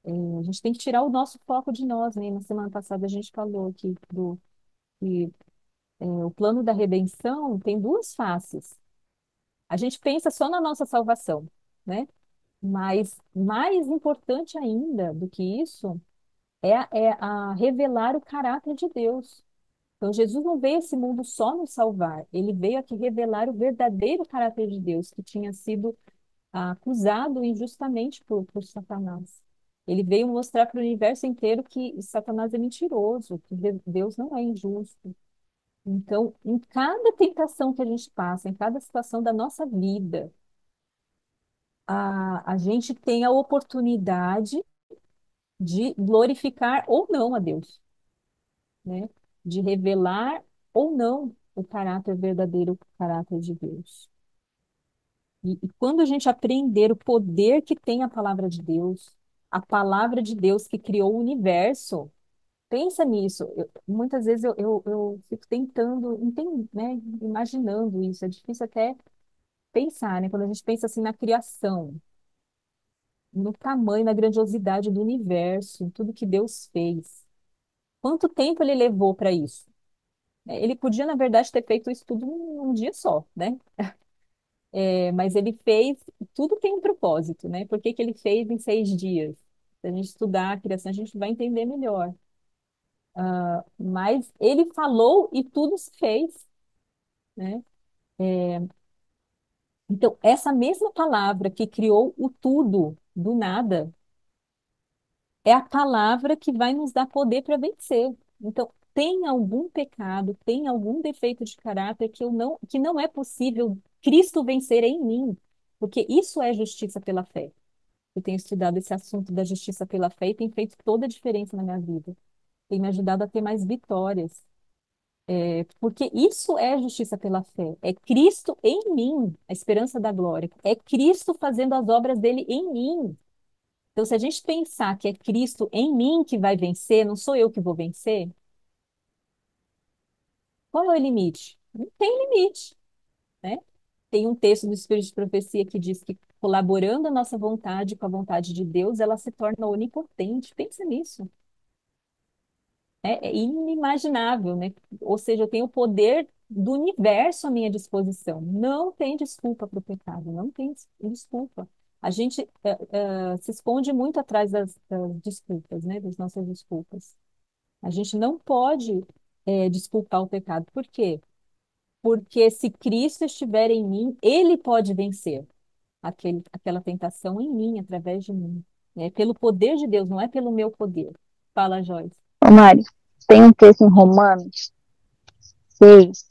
A gente tem que tirar o nosso foco de nós, né? Na semana passada a gente falou aqui que o plano da redenção tem duas faces. A gente pensa só na nossa salvação, né? Mas mais importante ainda do que isso é a revelar o caráter de Deus. Então, Jesus não veio a esse mundo só nos salvar, ele veio aqui revelar o verdadeiro caráter de Deus, que tinha sido acusado injustamente por Satanás. Ele veio mostrar para o universo inteiro que Satanás é mentiroso, que Deus não é injusto. Então, em cada tentação que a gente passa, em cada situação da nossa vida, a gente tem a oportunidade de glorificar ou não a Deus, né? De revelar ou não o caráter verdadeiro, o caráter de Deus. E quando a gente aprender o poder que tem a palavra de Deus que criou o universo, pensa nisso. Muitas vezes eu fico tentando, né, imaginando isso. É difícil até pensar, né? Quando a gente pensa assim na criação, no tamanho, na grandiosidade do universo, em tudo que Deus fez. Quanto tempo ele levou para isso? Ele podia, na verdade, ter feito isso tudo num dia só, né? Mas ele fez, tudo tem um propósito, né? Por que que ele fez em 6 dias? Se a gente estudar a criação, a gente vai entender melhor. Mas ele falou e tudo se fez, né? Então, essa mesma palavra que criou o tudo do nada é a palavra que vai nos dar poder para vencer. Então, tem algum pecado, tem algum defeito de caráter que não é possível Cristo vencer em mim, porque isso é justiça pela fé. Eu tenho estudado esse assunto da justiça pela fé e tem feito toda a diferença na minha vida. Tem me ajudado a ter mais vitórias. Porque isso é justiça pela fé. É Cristo em mim, a esperança da glória. É Cristo fazendo as obras dele em mim. Então, se a gente pensar que é Cristo em mim que vai vencer, não sou eu que vou vencer, qual é o limite? Não tem limite, né? Tem um texto do Espírito de Profecia que diz que colaborando a nossa vontade com a vontade de Deus, ela se torna onipotente. Pensa nisso. É inimaginável, né? Ou seja, eu tenho o poder do universo à minha disposição. Não tem desculpa para o pecado, não tem desculpa. A gente se esconde muito atrás das desculpas, né? Das nossas desculpas. A gente não pode desculpar o pecado. Por quê? Porque se Cristo estiver em mim, Ele pode vencer aquela tentação em mim, através de mim. É pelo poder de Deus, não é pelo meu poder. Fala, Joyce. Ô, Mari, tem um texto em Romanos 6,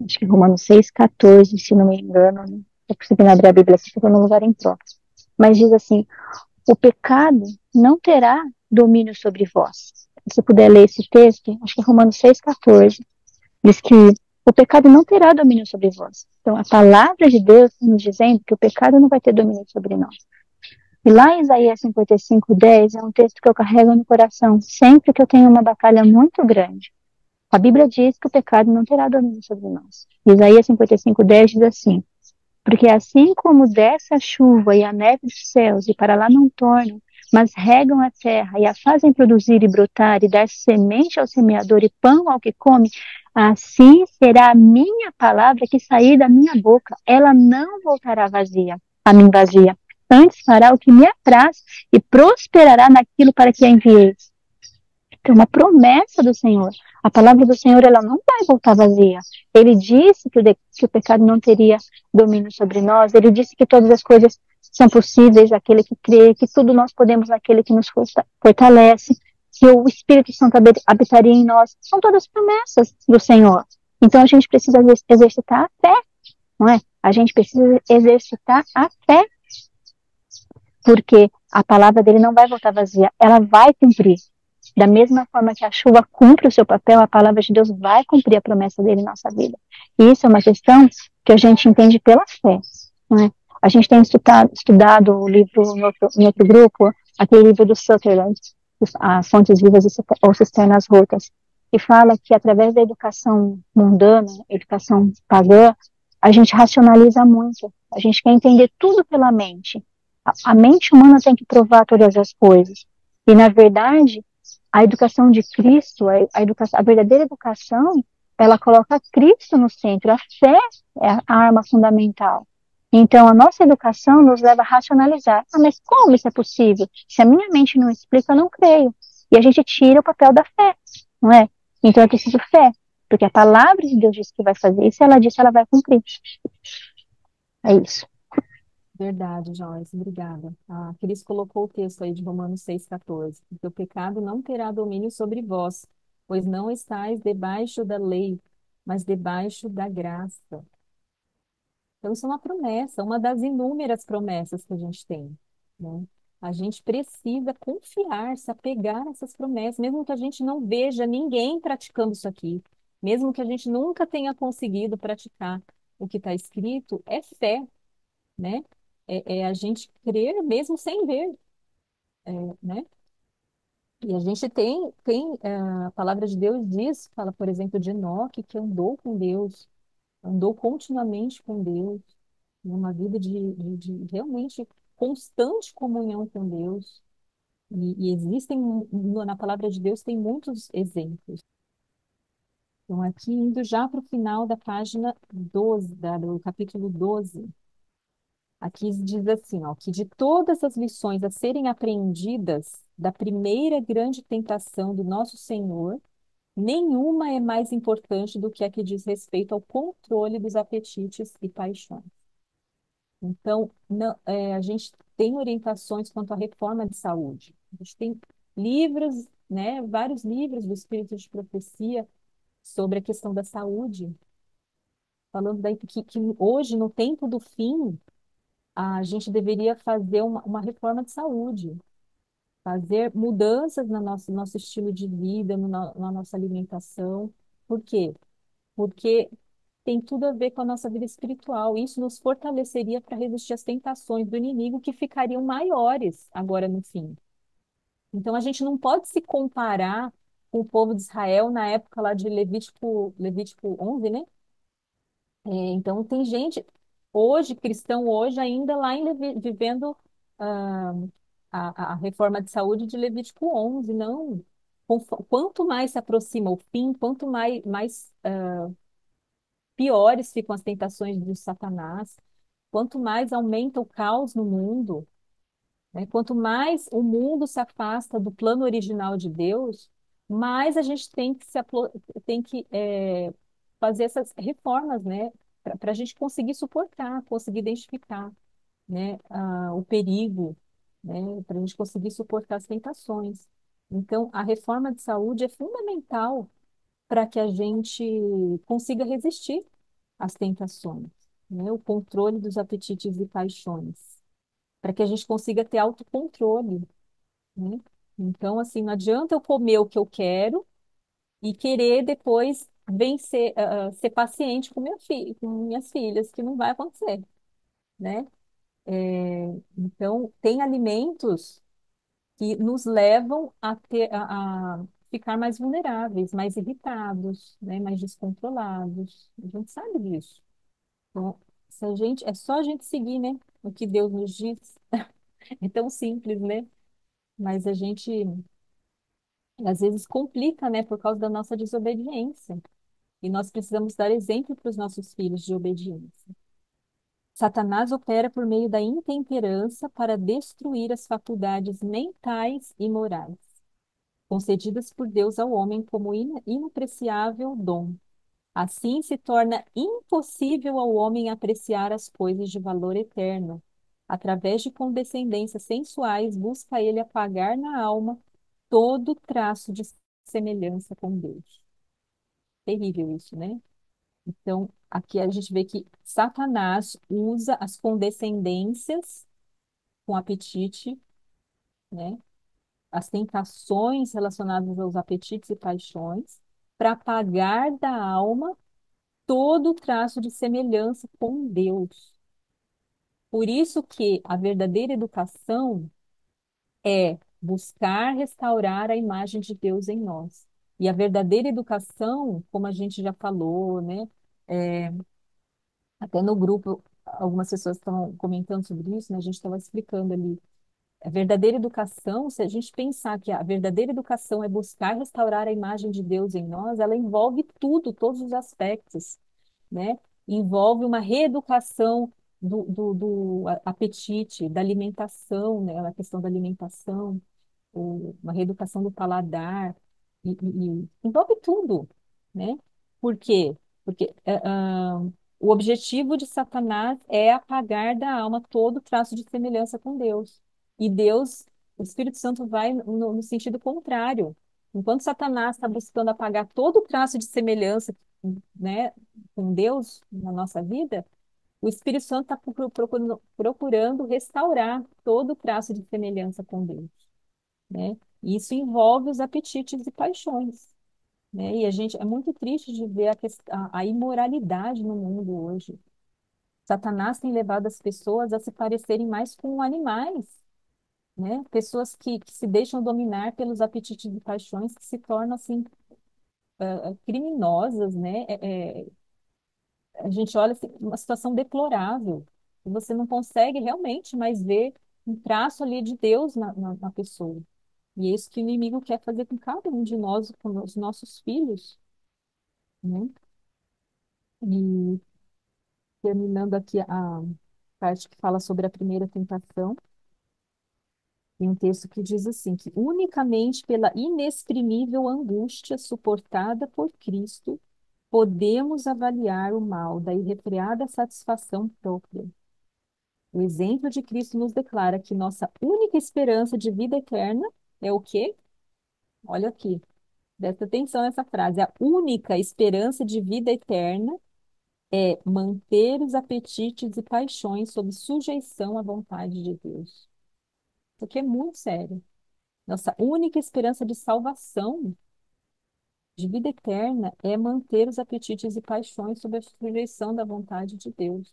acho que Romanos 6,14, se não me engano, né? Eu consegui abrir a Bíblia aqui, porque eu no lugar impróprio. Mas diz assim: o pecado não terá domínio sobre vós. Se você puder ler esse texto, acho que é Romanos 6,14, diz que o pecado não terá domínio sobre vós. Então, a palavra de Deus está nos dizendo que o pecado não vai ter domínio sobre nós. E lá em Isaías 55:10 é um texto que eu carrego no coração sempre que eu tenho uma batalha muito grande. A Bíblia diz que o pecado não terá domínio sobre nós. Isaías 55:10 diz assim: porque assim como desce a chuva e a neve dos céus e para lá não tornam, mas regam a terra e a fazem produzir e brotar e dar semente ao semeador e pão ao que come, assim será a minha palavra que sair da minha boca. Ela não voltará vazia, a mim vazia. Antes fará o que me apraz e prosperará naquilo para que a enviei. É uma promessa do Senhor. A palavra do Senhor, ela não vai voltar vazia. Ele disse que o pecado não teria domínio sobre nós. Ele disse que todas as coisas são possíveis aquele que crê, que tudo nós podemos naquele que nos fortalece, que o Espírito Santo habitaria em nós. São todas promessas do Senhor. Então a gente precisa exercitar a fé, não é? A gente precisa exercitar a fé, porque a palavra dele não vai voltar vazia, ela vai cumprir. Da mesma forma que a chuva cumpre o seu papel, a palavra de Deus vai cumprir a promessa dele em nossa vida. E isso é uma questão que a gente entende pela fé, não é? A gente tem estudado o livro em outro grupo, aquele livro do Sutherland, As Fontes Vivas ou Cisternas Rotas, que fala que através da educação mundana, educação pagã, a gente racionaliza muito. A gente quer entender tudo pela mente. A mente humana tem que provar todas as coisas. E, na verdade, a educação de Cristo, a verdadeira educação, ela coloca Cristo no centro. A fé é a arma fundamental. Então, a nossa educação nos leva a racionalizar. Ah, mas como isso é possível? Se a minha mente não explica, eu não creio. E a gente tira o papel da fé, não é? Então, é preciso fé. Porque a palavra de Deus diz que vai fazer isso, e ela disse, ela vai cumprir. É isso. Verdade, Joyce, obrigada. A Cris colocou o texto aí de Romanos 6,14. Porque o pecado não terá domínio sobre vós, pois não estáis debaixo da lei, mas debaixo da graça. Então, isso é uma promessa, uma das inúmeras promessas que a gente tem, né? A gente precisa confiar, se apegar a essas promessas, mesmo que a gente não veja ninguém praticando isso aqui, mesmo que a gente nunca tenha conseguido praticar o que está escrito, é fé, né? É a gente crer mesmo sem ver, né? E a gente a palavra de Deus diz, fala, por exemplo, de Enoque, que andou com Deus, andou continuamente com Deus, numa vida de realmente constante comunhão com Deus. E existem, na palavra de Deus, tem muitos exemplos. Então, aqui, indo já para o final da página 12, do capítulo 12, aqui diz assim, ó, que de todas as lições a serem aprendidas da primeira grande tentação do nosso Senhor, nenhuma é mais importante do que a que diz respeito ao controle dos apetites e paixões. Então, a gente tem orientações quanto à reforma de saúde. A gente tem livros, né, vários livros do Espírito de Profecia sobre a questão da saúde, falando daí que hoje, no tempo do fim, a gente deveria fazer uma reforma de saúde, fazer mudanças no nosso estilo de vida, na nossa alimentação. Por quê? Porque tem tudo a ver com a nossa vida espiritual. Isso nos fortaleceria para resistir às tentações do inimigo que ficariam maiores agora no fim. Então a gente não pode se comparar com o povo de Israel na época lá de Levítico 11, né? Então tem gente hoje, cristão hoje, ainda lá vivendo ah, a reforma de saúde de Levítico 11. Não. Quanto mais se aproxima o fim, quanto mais piores ficam as tentações de Satanás, quanto mais aumenta o caos no mundo, né? Quanto mais o mundo se afasta do plano original de Deus, mais a gente tem que fazer essas reformas, né? Para a gente conseguir suportar, conseguir identificar, né? O perigo, né? Para a gente conseguir suportar as tentações. Então, a reforma de saúde é fundamental para que a gente consiga resistir às tentações, né? O controle dos apetites e paixões, para que a gente consiga ter autocontrole, né? Então, assim, não adianta eu comer o que eu quero e querer depois vencer, ser paciente com com minhas filhas, que não vai acontecer, né? Então, tem alimentos que nos levam a ficar mais vulneráveis, mais irritados, né? Mais descontrolados. A gente sabe disso. Então, se a gente, é só a gente seguir, né? O que Deus nos diz. É tão simples, né? Mas a gente às vezes complica, né? Por causa da nossa desobediência. E nós precisamos dar exemplo para os nossos filhos de obediência. Satanás opera por meio da intemperança para destruir as faculdades mentais e morais, concedidas por Deus ao homem como inapreciável dom. Assim se torna impossível ao homem apreciar as coisas de valor eterno, através de condescendências sensuais, busca ele apagar na alma todo traço de semelhança com Deus. Terrível isso, né? Então, aqui a gente vê que Satanás usa as condescendências com apetite, né? As tentações relacionadas aos apetites e paixões, para apagar da alma todo traço de semelhança com Deus. Por isso que a verdadeira educação é buscar restaurar a imagem de Deus em nós. E a verdadeira educação, como a gente já falou, né? é, Até no grupo, algumas pessoas estão comentando sobre isso, né? A gente estava explicando ali. A verdadeira educação, se a gente pensar que a verdadeira educação é buscar restaurar a imagem de Deus em nós, ela envolve tudo, todos os aspectos, né? Envolve uma reeducação do apetite, da alimentação, né? A questão da alimentação, uma reeducação do paladar, e envolve tudo, né? Por quê? Porque o objetivo de Satanás é apagar da alma todo traço de semelhança com Deus. E Deus, o Espírito Santo vai no sentido contrário. Enquanto Satanás está buscando apagar todo traço de semelhança, né, com Deus na nossa vida, o Espírito Santo está procurando restaurar todo traço de semelhança com Deus, né? E isso envolve os apetites e paixões, né? E a gente é muito triste de ver a imoralidade no mundo hoje. Satanás tem levado as pessoas a se parecerem mais com animais, né? Pessoas que se deixam dominar pelos apetites e paixões que se tornam assim criminosas, né? A gente olha assim, uma situação deplorável. E você não consegue realmente mais ver um traço ali de Deus na pessoa. E é isso que o inimigo quer fazer com cada um de nós, com os nossos filhos, né? E terminando aqui a parte que fala sobre a primeira tentação, tem um texto que diz assim, que unicamente pela inexprimível angústia suportada por Cristo, podemos avaliar o mal da irrefreada satisfação própria. O exemplo de Cristo nos declara que nossa única esperança de vida eterna é o quê? Olha aqui, presta atenção nessa frase. A única esperança de vida eterna é manter os apetites e paixões sob sujeição à vontade de Deus. Isso aqui é muito sério. Nossa única esperança de salvação, de vida eterna, é manter os apetites e paixões sob a sujeição da vontade de Deus.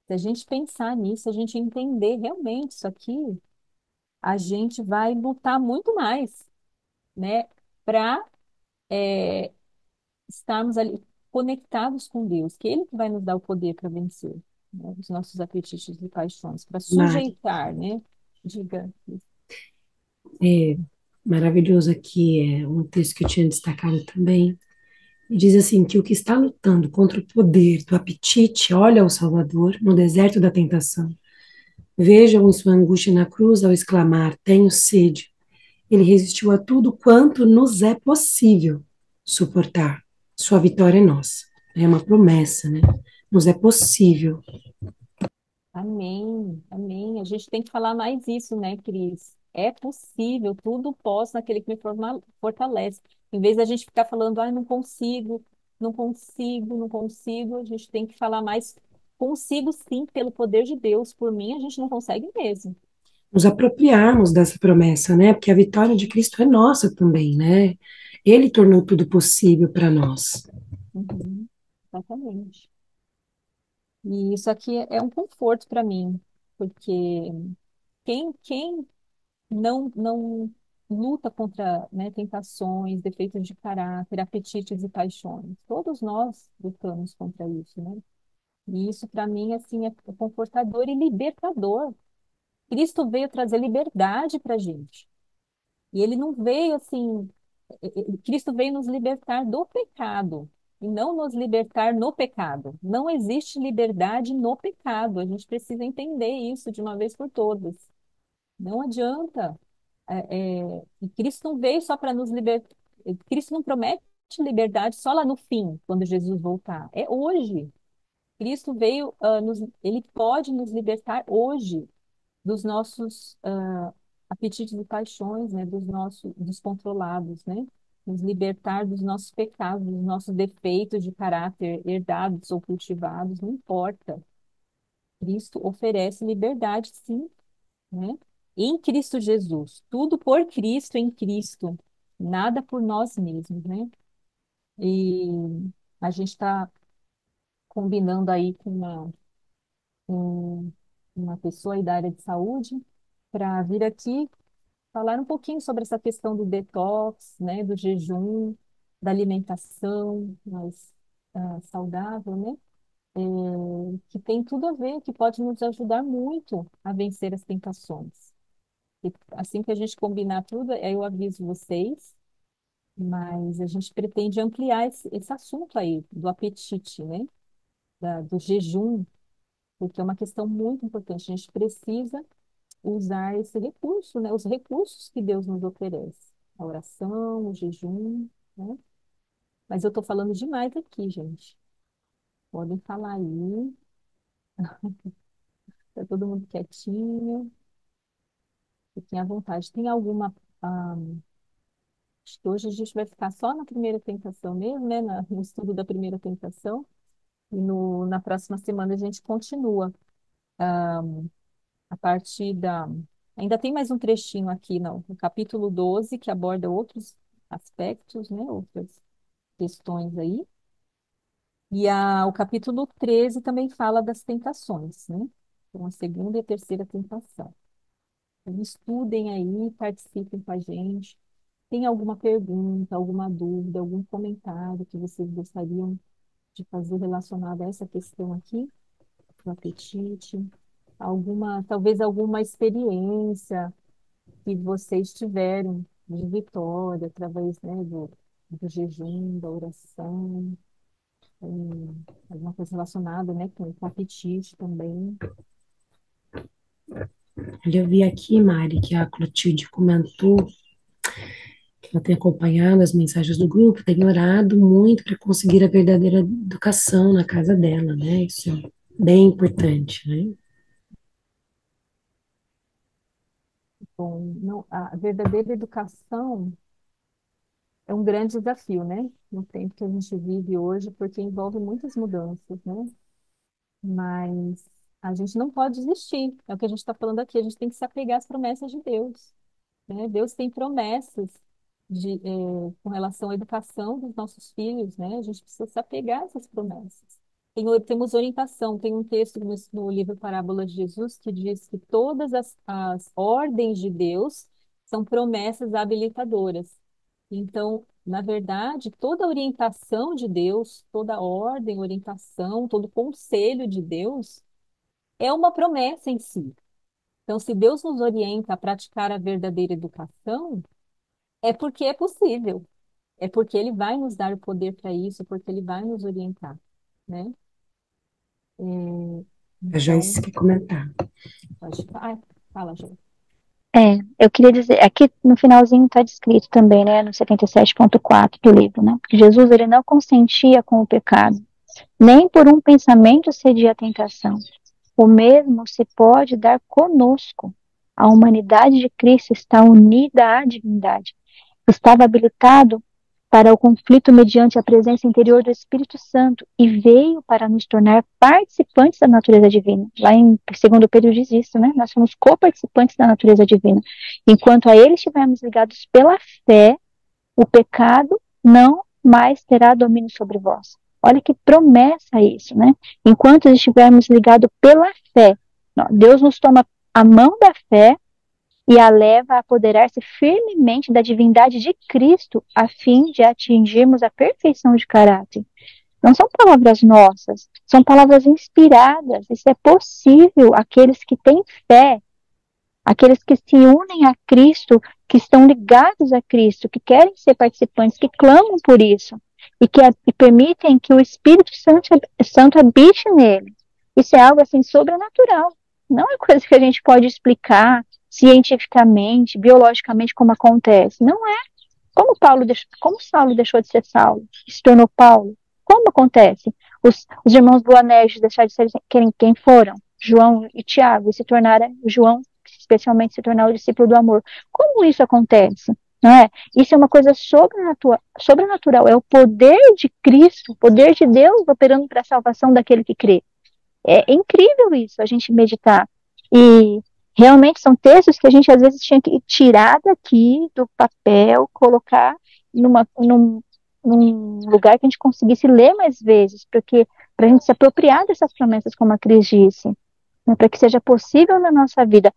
Se a gente pensar nisso, a gente entender realmente isso aqui, a gente vai lutar muito mais, né, para estarmos ali conectados com Deus, que Ele que vai nos dar o poder para vencer, né, os nossos apetites e paixões, para Mari, sujeitar, né? Diga. é maravilhoso aqui, é um texto que eu tinha destacado também. E diz assim que o que está lutando contra o poder do apetite, olha ao Salvador no deserto da tentação. Vejam sua angústia na cruz ao exclamar: tenho sede. Ele resistiu a tudo quanto nos é possível suportar. Sua vitória é nossa. É uma promessa, né? Nos é possível. Amém, amém. A gente tem que falar mais isso, né, Cris? É possível, tudo posso naquele que me fortalece. Em vez da gente ficar falando, ai, não consigo, não consigo, não consigo, a gente tem que falar mais, consigo sim, pelo poder de Deus. Por mim, a gente não consegue mesmo. Nos apropriarmos dessa promessa, né? Porque a vitória de Cristo é nossa também, né? Ele tornou tudo possível para nós. Uhum, exatamente. E isso aqui é um conforto para mim, porque quem não luta contra, né, tentações, defeitos de caráter, apetites e paixões. Todos nós lutamos contra isso, né? E isso para mim assim é confortador e libertador. Cristo veio trazer liberdade para a gente. E ele não veio assim, Cristo veio nos libertar do pecado e não nos libertar no pecado. Não existe liberdade no pecado. A gente precisa entender isso de uma vez por todas. Não adianta. E Cristo não veio só para nos libertar. Cristo não promete liberdade só lá no fim, quando Jesus voltar. É hoje. Cristo veio, ele pode nos libertar hoje dos nossos apetites e paixões, né, dos nossos descontrolados, né, nos libertar dos nossos pecados, dos nossos defeitos de caráter herdados ou cultivados, não importa. Cristo oferece liberdade, sim, né? Em Cristo Jesus, tudo por Cristo, em Cristo, nada por nós mesmos, né? E a gente está combinando aí com uma pessoa aí da área de saúde para vir aqui falar um pouquinho sobre essa questão do detox, né, do jejum, da alimentação mais saudável, né? Que tem tudo a ver, que pode nos ajudar muito a vencer as tentações. E assim que a gente combinar tudo, aí eu aviso vocês, mas a gente pretende ampliar esse assunto aí, do apetite, né? Do jejum, porque é uma questão muito importante. A gente precisa usar esse recurso, né? Os recursos que Deus nos oferece. A oração, o jejum, né? Mas eu estou falando demais aqui, gente. Podem falar aí, tá todo mundo quietinho, fiquem à vontade. Tem alguma. Acho que hoje a gente vai ficar só na primeira tentação mesmo, né? No estudo da primeira tentação. E na próxima semana a gente continua a partir da. Ainda tem mais um trechinho aqui, não, no capítulo 12 que aborda outros aspectos, né? Outras questões aí. E o capítulo 13 também fala das tentações, né? Então, a segunda e a terceira tentação. Então, estudem aí, participem com a gente. Tem alguma pergunta, alguma dúvida, algum comentário que vocês gostariam de fazer relacionado a essa questão aqui, do apetite? Talvez alguma experiência que vocês tiveram de vitória através, né, do jejum, da oração, alguma coisa relacionada, né, com apetite também. Eu vi aqui, Mari, que a Clotilde comentou que ela tem acompanhado as mensagens do grupo, tem orado muito para conseguir a verdadeira educação na casa dela, né? Isso é bem importante, né? Bom, não, a verdadeira educação é um grande desafio, né? No tempo que a gente vive hoje, porque envolve muitas mudanças, né? Mas a gente não pode desistir. É o que a gente está falando aqui. A gente tem que se apegar às promessas de Deus, né? Deus tem promessas com relação à educação dos nossos filhos, né? A gente precisa se apegar a essas promessas. Temos orientação, tem um texto no livro Parábolas de Jesus que diz que todas as ordens de Deus são promessas habilitadoras. Então, na verdade, toda a orientação de Deus, toda a ordem, orientação, todo conselho de Deus é uma promessa em si. Então, se Deus nos orienta a praticar a verdadeira educação, é porque é possível, é porque Ele vai nos dar o poder para isso, porque Ele vai nos orientar, né? A Então, Joyce quer comentar. pode falar. Fala, Jô. Eu queria dizer, aqui no finalzinho está descrito também, né, no 77.4 do livro, né, que Jesus ele não consentia com o pecado, nem por um pensamento cedia à tentação. O mesmo se pode dar conosco. A humanidade de Cristo está unida à divindade. Estava habilitado para o conflito mediante a presença interior do Espírito Santo e veio para nos tornar participantes da natureza divina. Lá em 2 Pedro diz isso, né? Nós somos coparticipantes da natureza divina. Enquanto a ele estivermos ligados pela fé, o pecado não mais terá domínio sobre vós. Olha que promessa isso, né? Enquanto estivermos ligados pela fé, Deus nos toma a mão da fé e a leva a apoderar-se firmemente da divindade de Cristo, a fim de atingirmos a perfeição de caráter. Não são palavras nossas, são palavras inspiradas. Isso é possível àqueles que têm fé, aqueles que se unem a Cristo, que estão ligados a Cristo, que querem ser participantes, que clamam por isso e permitem que o Espírito Santo habite nele. Isso é algo assim sobrenatural. Não é coisa que a gente pode explicar cientificamente, biologicamente como acontece. Não é. Como Saulo deixou de ser Saulo, se tornou Paulo? Como acontece? os irmãos Boanerges deixar de ser quem foram, João e Tiago, e se tornaram, João especialmente se tornar o discípulo do amor. Como isso acontece? Não é? Isso é uma coisa sobrenatural, é o poder de Cristo, o poder de Deus operando para a salvação daquele que crê. É incrível isso, a gente meditar. E realmente são textos que a gente às vezes tinha que tirar daqui do papel, colocar num lugar que a gente conseguisse ler mais vezes, porque para a gente se apropriar dessas promessas, como a Cris disse, né, para que seja possível na nossa vida.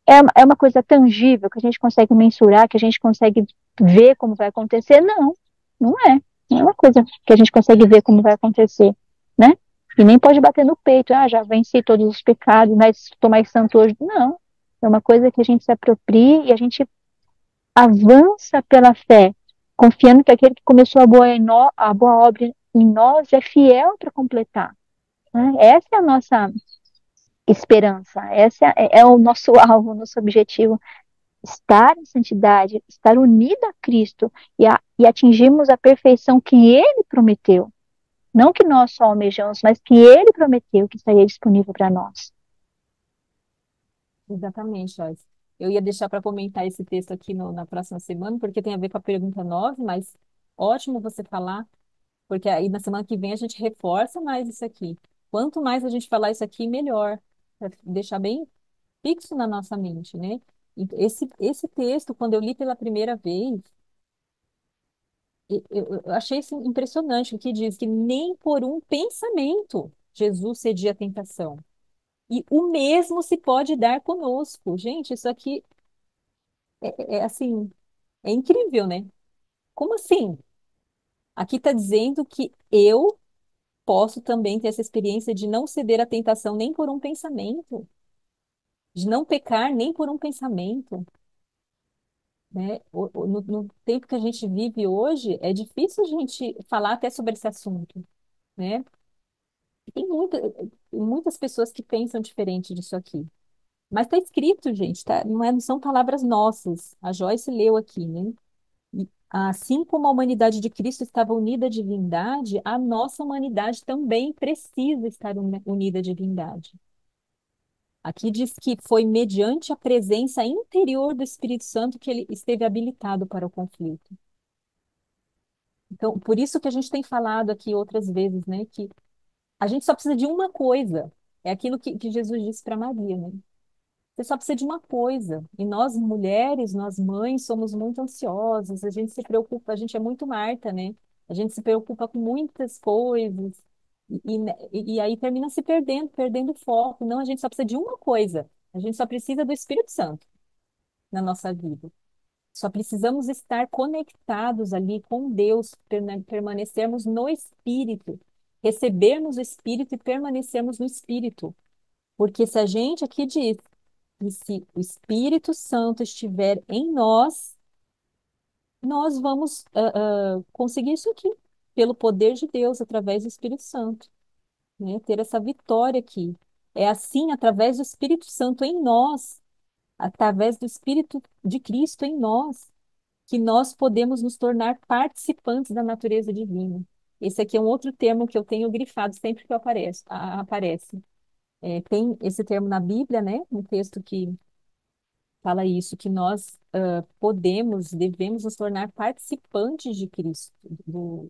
É uma coisa tangível que a gente consegue mensurar, que a gente consegue ver como vai acontecer? Não, não é. Não é uma coisa que a gente consegue ver como vai acontecer, né? E nem pode bater no peito, já venci todos os pecados, mas estou mais santo hoje. Não. É uma coisa que a gente se apropria e a gente avança pela fé, confiando que aquele que começou a boa obra em nós é fiel para completar. Né? Essa é a nossa esperança, esse é o nosso alvo, o nosso objetivo, estar em santidade, estar unido a Cristo e atingirmos a perfeição que Ele prometeu. Não que nós só almejamos, mas que Ele prometeu que estaria disponível para nós. Exatamente, Joyce. Eu ia deixar para comentar esse texto aqui na próxima semana, porque tem a ver com a pergunta 9, mas ótimo você falar, porque aí na semana que vem a gente reforça mais isso aqui. Quanto mais a gente falar isso aqui, melhor. Para deixar bem fixo na nossa mente, né? E esse texto, quando eu li pela primeira vez, eu achei assim, impressionante o que diz que nem por um pensamento Jesus cedia à tentação. E o mesmo se pode dar conosco. Gente, isso aqui assim, é incrível, né? Como assim? Aqui está dizendo que eu posso também ter essa experiência de não ceder à tentação nem por um pensamento, de não pecar nem por um pensamento, né? No tempo que a gente vive hoje, é difícil a gente falar até sobre esse assunto, né? Tem muitas pessoas que pensam diferente disso aqui. Mas está escrito, gente, tá? Não são palavras nossas. A Joyce leu aqui, né? E assim como a humanidade de Cristo estava unida à divindade, a nossa humanidade também precisa estar unida à divindade. Aqui diz que foi mediante a presença interior do Espírito Santo que ele esteve habilitado para o conflito. Então, por isso que a gente tem falado aqui outras vezes, né, que a gente só precisa de uma coisa. É aquilo que Jesus disse para Maria, né? Você só precisa de uma coisa. E nós, mulheres, nós mães, somos muito ansiosas, a gente se preocupa, a gente é muito Marta, né? A gente se preocupa com muitas coisas, e aí termina se perdendo o foco. Não, a gente só precisa de uma coisa. A gente só precisa do Espírito Santo na nossa vida. Só precisamos estar conectados ali com Deus, permanecermos no Espírito, recebermos o Espírito e permanecermos no Espírito. Porque se a gente aqui diz, e se o Espírito Santo estiver em nós, nós vamos conseguir isso aqui, pelo poder de Deus, através do Espírito Santo, né? Ter essa vitória aqui. É assim, através do Espírito Santo em nós, através do Espírito de Cristo em nós, que nós podemos nos tornar participantes da natureza divina. Esse aqui é um outro termo que eu tenho grifado sempre que eu aparece. Tem esse termo na Bíblia, né? Um texto que fala isso, que nós devemos nos tornar participantes de Cristo,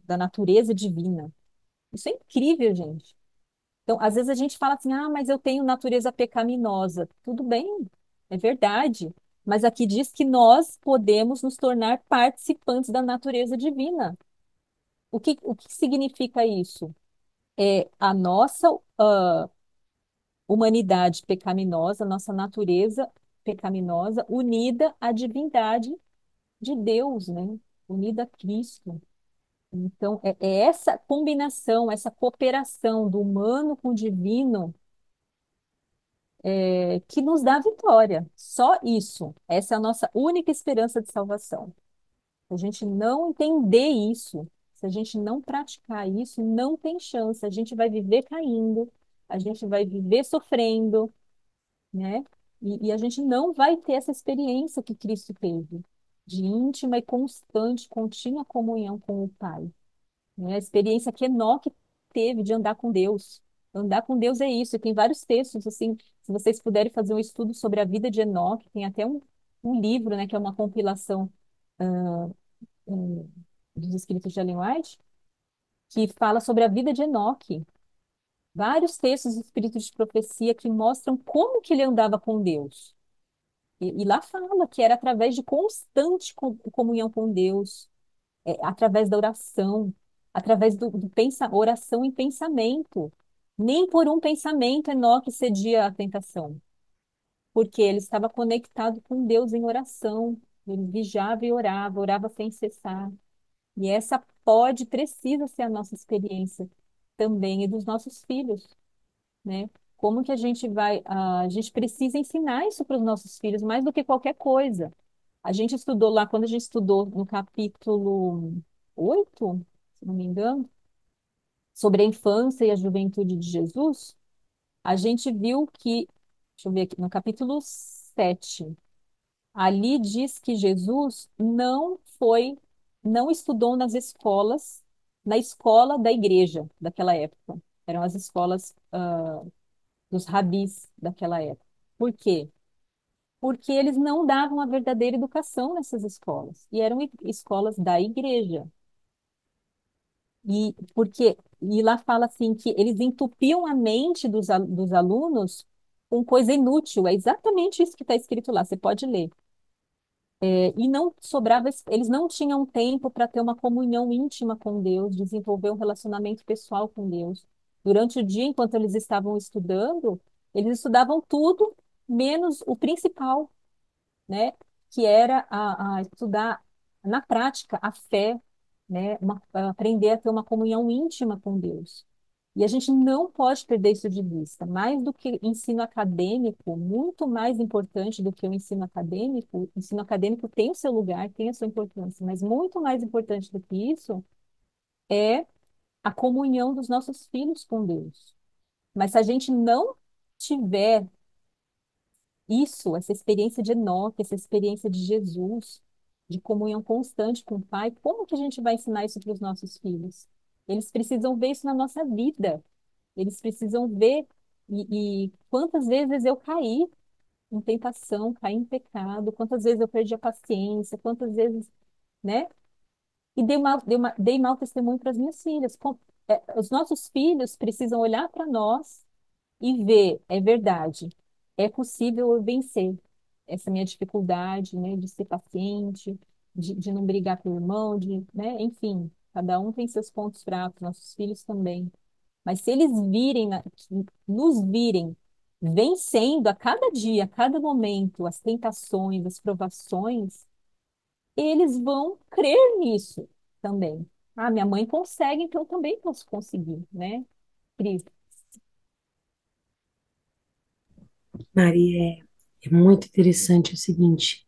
da natureza divina. Isso é incrível, gente. Então, às vezes a gente fala assim, mas eu tenho natureza pecaminosa. Tudo bem, é verdade. Mas aqui diz que nós podemos nos tornar participantes da natureza divina. O que significa isso? É a nossa humanidade pecaminosa, nossa natureza pecaminosa, unida à divindade de Deus, né? Unida a Cristo. Então, é essa combinação, essa cooperação do humano com o divino que nos dá a vitória. Só isso. Essa é a nossa única esperança de salvação. Se a gente não entender isso, se a gente não praticar isso, não tem chance. A gente vai viver caindo, a gente vai viver sofrendo, né? E a gente não vai ter essa experiência que Cristo teve, de íntima e constante, contínua comunhão com o Pai, né? A experiência que Enoque teve de andar com Deus. Andar com Deus é isso. E tem vários textos, assim, se vocês puderem fazer um estudo sobre a vida de Enoque, tem até um livro, né, que é uma compilação um, dos escritos de Ellen White, que fala sobre a vida de Enoque. Vários textos do Espírito de Profecia que mostram como que ele andava com Deus. E lá fala que era através de constante comunhão com Deus, através da oração, através oração em pensamento. Nem por um pensamento Enoque cedia à tentação, porque ele estava conectado com Deus em oração. Ele vigiava e orava, orava sem cessar. E essa precisa ser a nossa experiência também e dos nossos filhos, né? Como que a gente a gente precisa ensinar isso para os nossos filhos mais do que qualquer coisa. A gente estudou lá, quando a gente estudou no capítulo 8, se não me engano, sobre a infância e a juventude de Jesus, a gente viu que, deixa eu ver aqui, no capítulo 7, ali diz que Jesus não estudou nas escolas, na escola da igreja daquela época. Eram as escolas, dos rabis daquela época. Por quê? Porque eles não davam a verdadeira educação nessas escolas. E eram escolas da igreja. E lá fala assim que eles entupiam a mente dos alunos com coisa inútil. É exatamente isso que está escrito lá, você pode ler. E não sobrava, eles não tinham tempo para ter uma comunhão íntima com Deus, desenvolver um relacionamento pessoal com Deus. Durante o dia, enquanto eles estavam estudando, eles estudavam tudo menos o principal, né? Que era a estudar na prática a fé, né? A aprender a ter uma comunhão íntima com Deus. E a gente não pode perder isso de vista. Mais do que ensino acadêmico, muito mais importante do que o ensino acadêmico tem o seu lugar, tem a sua importância, mas muito mais importante do que isso é a comunhão dos nossos filhos com Deus. Mas se a gente não tiver isso, essa experiência de Enoque, essa experiência de Jesus, de comunhão constante com o Pai, como que a gente vai ensinar isso para os nossos filhos? Eles precisam ver isso na nossa vida. Eles precisam ver e quantas vezes eu caí em tentação, caí em pecado, quantas vezes eu perdi a paciência, quantas vezes, né? E dei mau testemunho para as minhas filhas. Os nossos filhos precisam olhar para nós e ver, é verdade, é possível eu vencer essa minha dificuldade, né, de ser paciente, de não brigar com o irmão, né, enfim, cada um tem seus pontos fracos, nossos filhos também. Mas se eles nos virem vencendo a cada dia, a cada momento, as tentações, as provações, eles vão crer nisso também. Ah, minha mãe consegue, então eu também posso conseguir, né, Cris? Maria, é muito interessante o seguinte,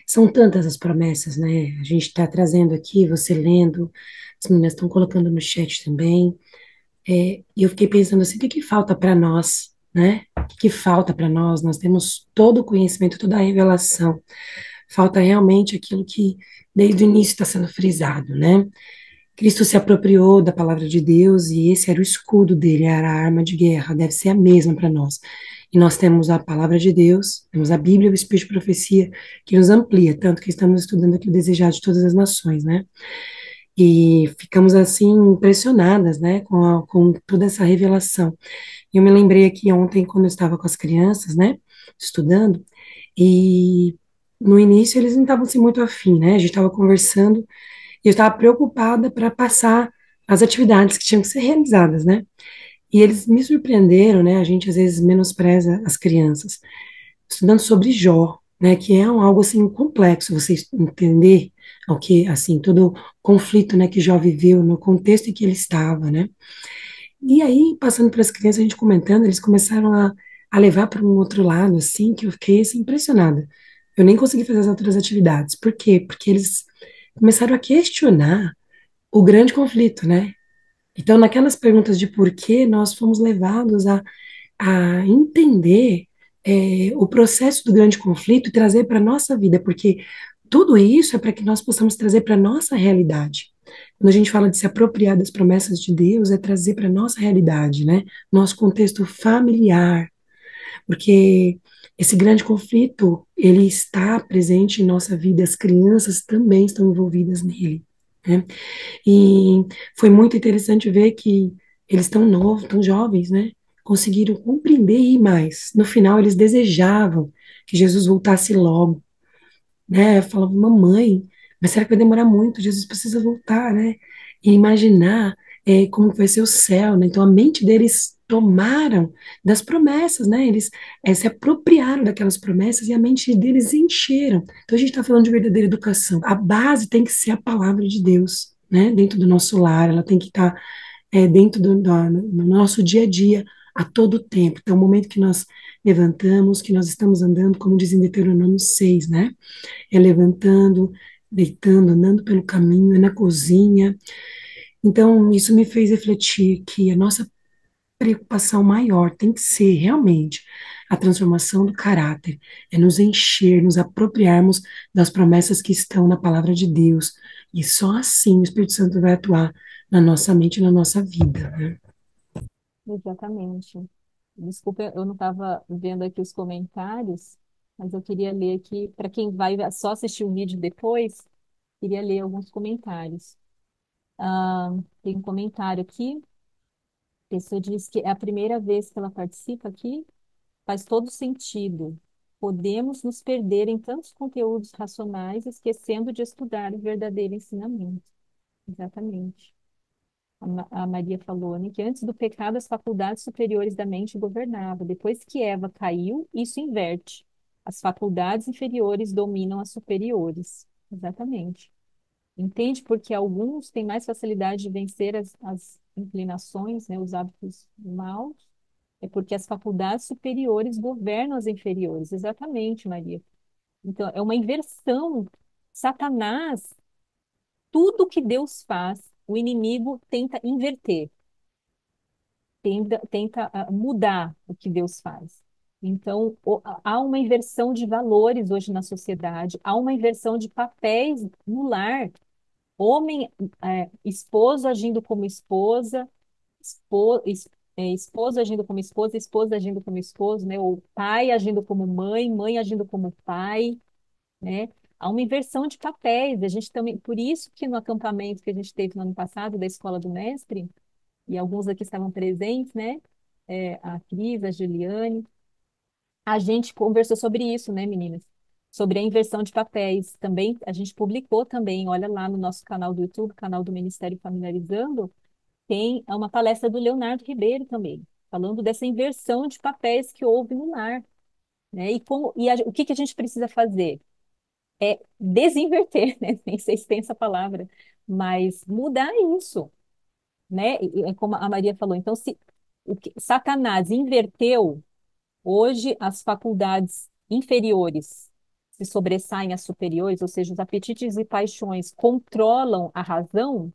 são tantas as promessas, né? A gente está trazendo aqui, você lendo, as meninas estão colocando no chat também, e eu fiquei pensando assim, o que que falta para nós, né? O que que falta para nós? Nós temos todo o conhecimento, toda a revelação, falta realmente aquilo que desde o início está sendo frisado, né? Cristo se apropriou da palavra de Deus e esse era o escudo dele, era a arma de guerra, deve ser a mesma para nós. E nós temos a palavra de Deus, temos a Bíblia, o Espírito de Profecia, que nos amplia, tanto que estamos estudando aqui o Desejado de Todas as Nações, né? E ficamos assim impressionadas, né, com toda essa revelação. E eu me lembrei aqui ontem, quando eu estava com as crianças, né, estudando, e no início eles não estavam assim muito afim, né? A gente estava conversando e eu estava preocupada para passar as atividades que tinham que ser realizadas, né? E eles me surpreenderam, né? A gente às vezes menospreza as crianças, estudando sobre Jó, né? Que é algo assim complexo, você entender o que, assim, todo o conflito, né? Que Jó viveu no contexto em que ele estava, né? E aí, passando para as crianças, a gente comentando, eles começaram a levar para um outro lado, assim, que eu fiquei assim, impressionada. Eu nem consegui fazer as outras atividades. Por quê? Porque eles começaram a questionar o grande conflito, né? Então, naquelas perguntas de por que nós fomos levados a entender o processo do grande conflito e trazer para a nossa vida, porque tudo isso é para que nós possamos trazer para a nossa realidade. Quando a gente fala de se apropriar das promessas de Deus, é trazer para a nossa realidade, né? Nosso contexto familiar, porque esse grande conflito, ele está presente em nossa vida, as crianças também estão envolvidas nele, né? E foi muito interessante ver que eles tão novos, tão jovens, né? Conseguiram compreender e ir mais. No final, eles desejavam que Jesus voltasse logo, né? Eu falava, mamãe, mas será que vai demorar muito? Jesus precisa voltar, né? E imaginar como que vai ser o céu, né? Então a mente deles tomaram das promessas, né? Eles se apropriaram daquelas promessas e a mente deles encheram. Então a gente está falando de verdadeira educação. A base tem que ser a palavra de Deus, né? Dentro do nosso lar, ela tem que estar dentro no nosso dia a dia, a todo tempo. Então, o momento que nós levantamos, que nós estamos andando, como diz em Deuteronômio 6, né? É levantando, deitando, andando pelo caminho, é na cozinha. Então, isso me fez refletir que a nossa preocupação maior tem que ser realmente a transformação do caráter, é nos encher, nos apropriarmos das promessas que estão na palavra de Deus. E só assim o Espírito Santo vai atuar na nossa mente e na nossa vida, né? Exatamente. Desculpa, eu não estava vendo aqui os comentários, mas eu queria ler aqui, para quem vai só assistir o vídeo depois, queria ler alguns comentários. Tem um comentário aqui, a pessoa diz que é a primeira vez que ela participa aqui, faz todo sentido. Podemos nos perder em tantos conteúdos racionais, esquecendo de estudar o verdadeiro ensinamento. Exatamente. A Maria falou, né, que antes do pecado as faculdades superiores da mente governavam. Depois que Eva caiu, isso inverte. As faculdades inferiores dominam as superiores. Exatamente. Entende porque alguns têm mais facilidade de vencer as inclinações, né, os hábitos maus? É porque as faculdades superiores governam as inferiores. Exatamente, Maria. Então, é uma inversão. Satanás, tudo que Deus faz, o inimigo tenta inverter, tenta mudar o que Deus faz. Então, há uma inversão de valores hoje na sociedade, há uma inversão de papéis no lar. Homem, esposo agindo como esposa, esposa agindo como esposa, esposa agindo como esposo, né? Ou pai agindo como mãe, mãe agindo como pai, né? Há uma inversão de papéis. A gente também, por isso que no acampamento que a gente teve no ano passado da Escola do Mestre, e alguns aqui estavam presentes, né? A Cris, a Juliane, a gente conversou sobre isso, né, meninas? Sobre a inversão de papéis. Também a gente publicou também, olha lá no nosso canal do YouTube, canal do Ministério Familiarizando, tem uma palestra do Leonardo Ribeiro também, falando dessa inversão de papéis que houve no lar, né? O que que a gente precisa fazer? É desinverter, né? Nem sei se tem essa palavra, mas mudar isso, né? É como a Maria falou. Então, se Satanás inverteu, hoje as faculdades inferiores se sobressaem às superiores, ou seja, os apetites e paixões controlam a razão,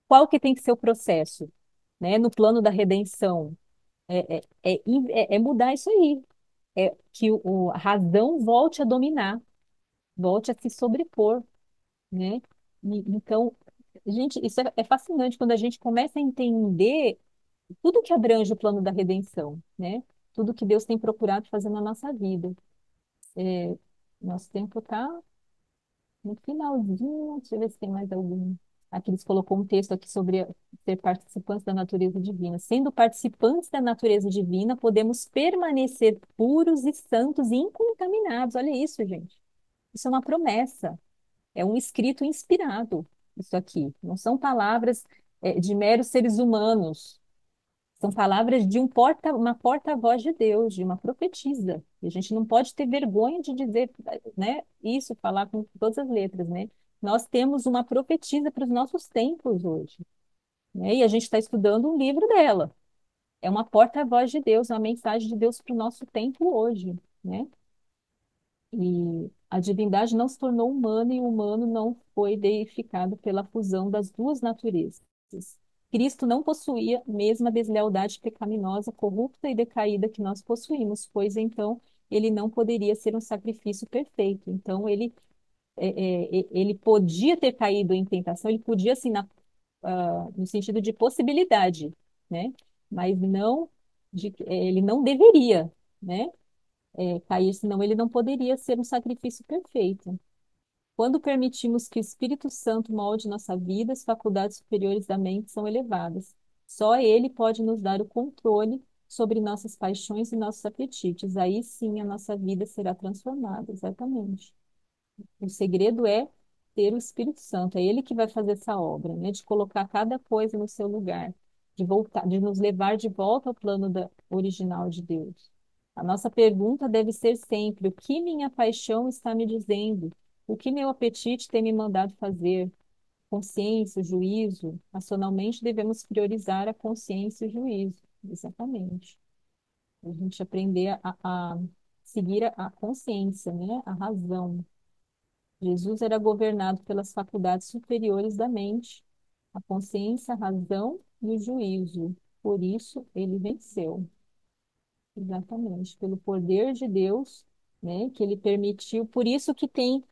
qual que tem que ser o processo, né? No plano da redenção, é mudar isso aí, é que a razão volte a dominar, volte a se sobrepor, né? Então, gente, isso é fascinante quando a gente começa a entender tudo que abrange o plano da redenção, né? Tudo que Deus tem procurado fazer na nossa vida. É, Nosso tempo está no finalzinho. Deixa eu ver se tem mais algum. Aqui eles colocou um texto aqui sobre ser participantes da natureza divina. Sendo participantes da natureza divina, podemos permanecer puros e santos e incontaminados. Olha isso, gente. Isso é uma promessa. É um escrito inspirado. Isso aqui. Não são palavras, de meros seres humanos. São palavras de uma porta-voz de Deus, de uma profetisa. E a gente não pode ter vergonha de dizer, né, isso, falar com todas as letras, né? Nós temos uma profetisa para os nossos tempos hoje, né? E a gente está estudando um livro dela. É uma porta-voz de Deus, uma mensagem de Deus para o nosso tempo hoje, né? E a divindade não se tornou humana e o humano não foi deificado pela fusão das duas naturezas. Cristo não possuía a mesma deslealdade pecaminosa, corrupta e decaída que nós possuímos, pois então ele não poderia ser um sacrifício perfeito. Então ele ele podia ter caído em tentação, ele podia, assim, no sentido de possibilidade, né? Mas não ele não deveria, né? Cair, senão ele não poderia ser um sacrifício perfeito. Quando permitimos que o Espírito Santo molde nossa vida, as faculdades superiores da mente são elevadas. Só ele pode nos dar o controle sobre nossas paixões e nossos apetites. Aí sim a nossa vida será transformada, exatamente. O segredo é ter o Espírito Santo, é ele que vai fazer essa obra, né? De colocar cada coisa no seu lugar, de voltar, de nos levar de volta ao plano original de Deus. A nossa pergunta deve ser sempre: o que minha paixão está me dizendo? O que meu apetite tem me mandado fazer? Consciência, juízo. Racionalmente devemos priorizar a consciência e o juízo. Exatamente. A gente aprender a seguir a consciência, né? A razão. Jesus era governado pelas faculdades superiores da mente, a consciência, a razão e o juízo. Por isso, ele venceu. Exatamente, pelo poder de Deus, né, que ele permitiu. Por isso que tem,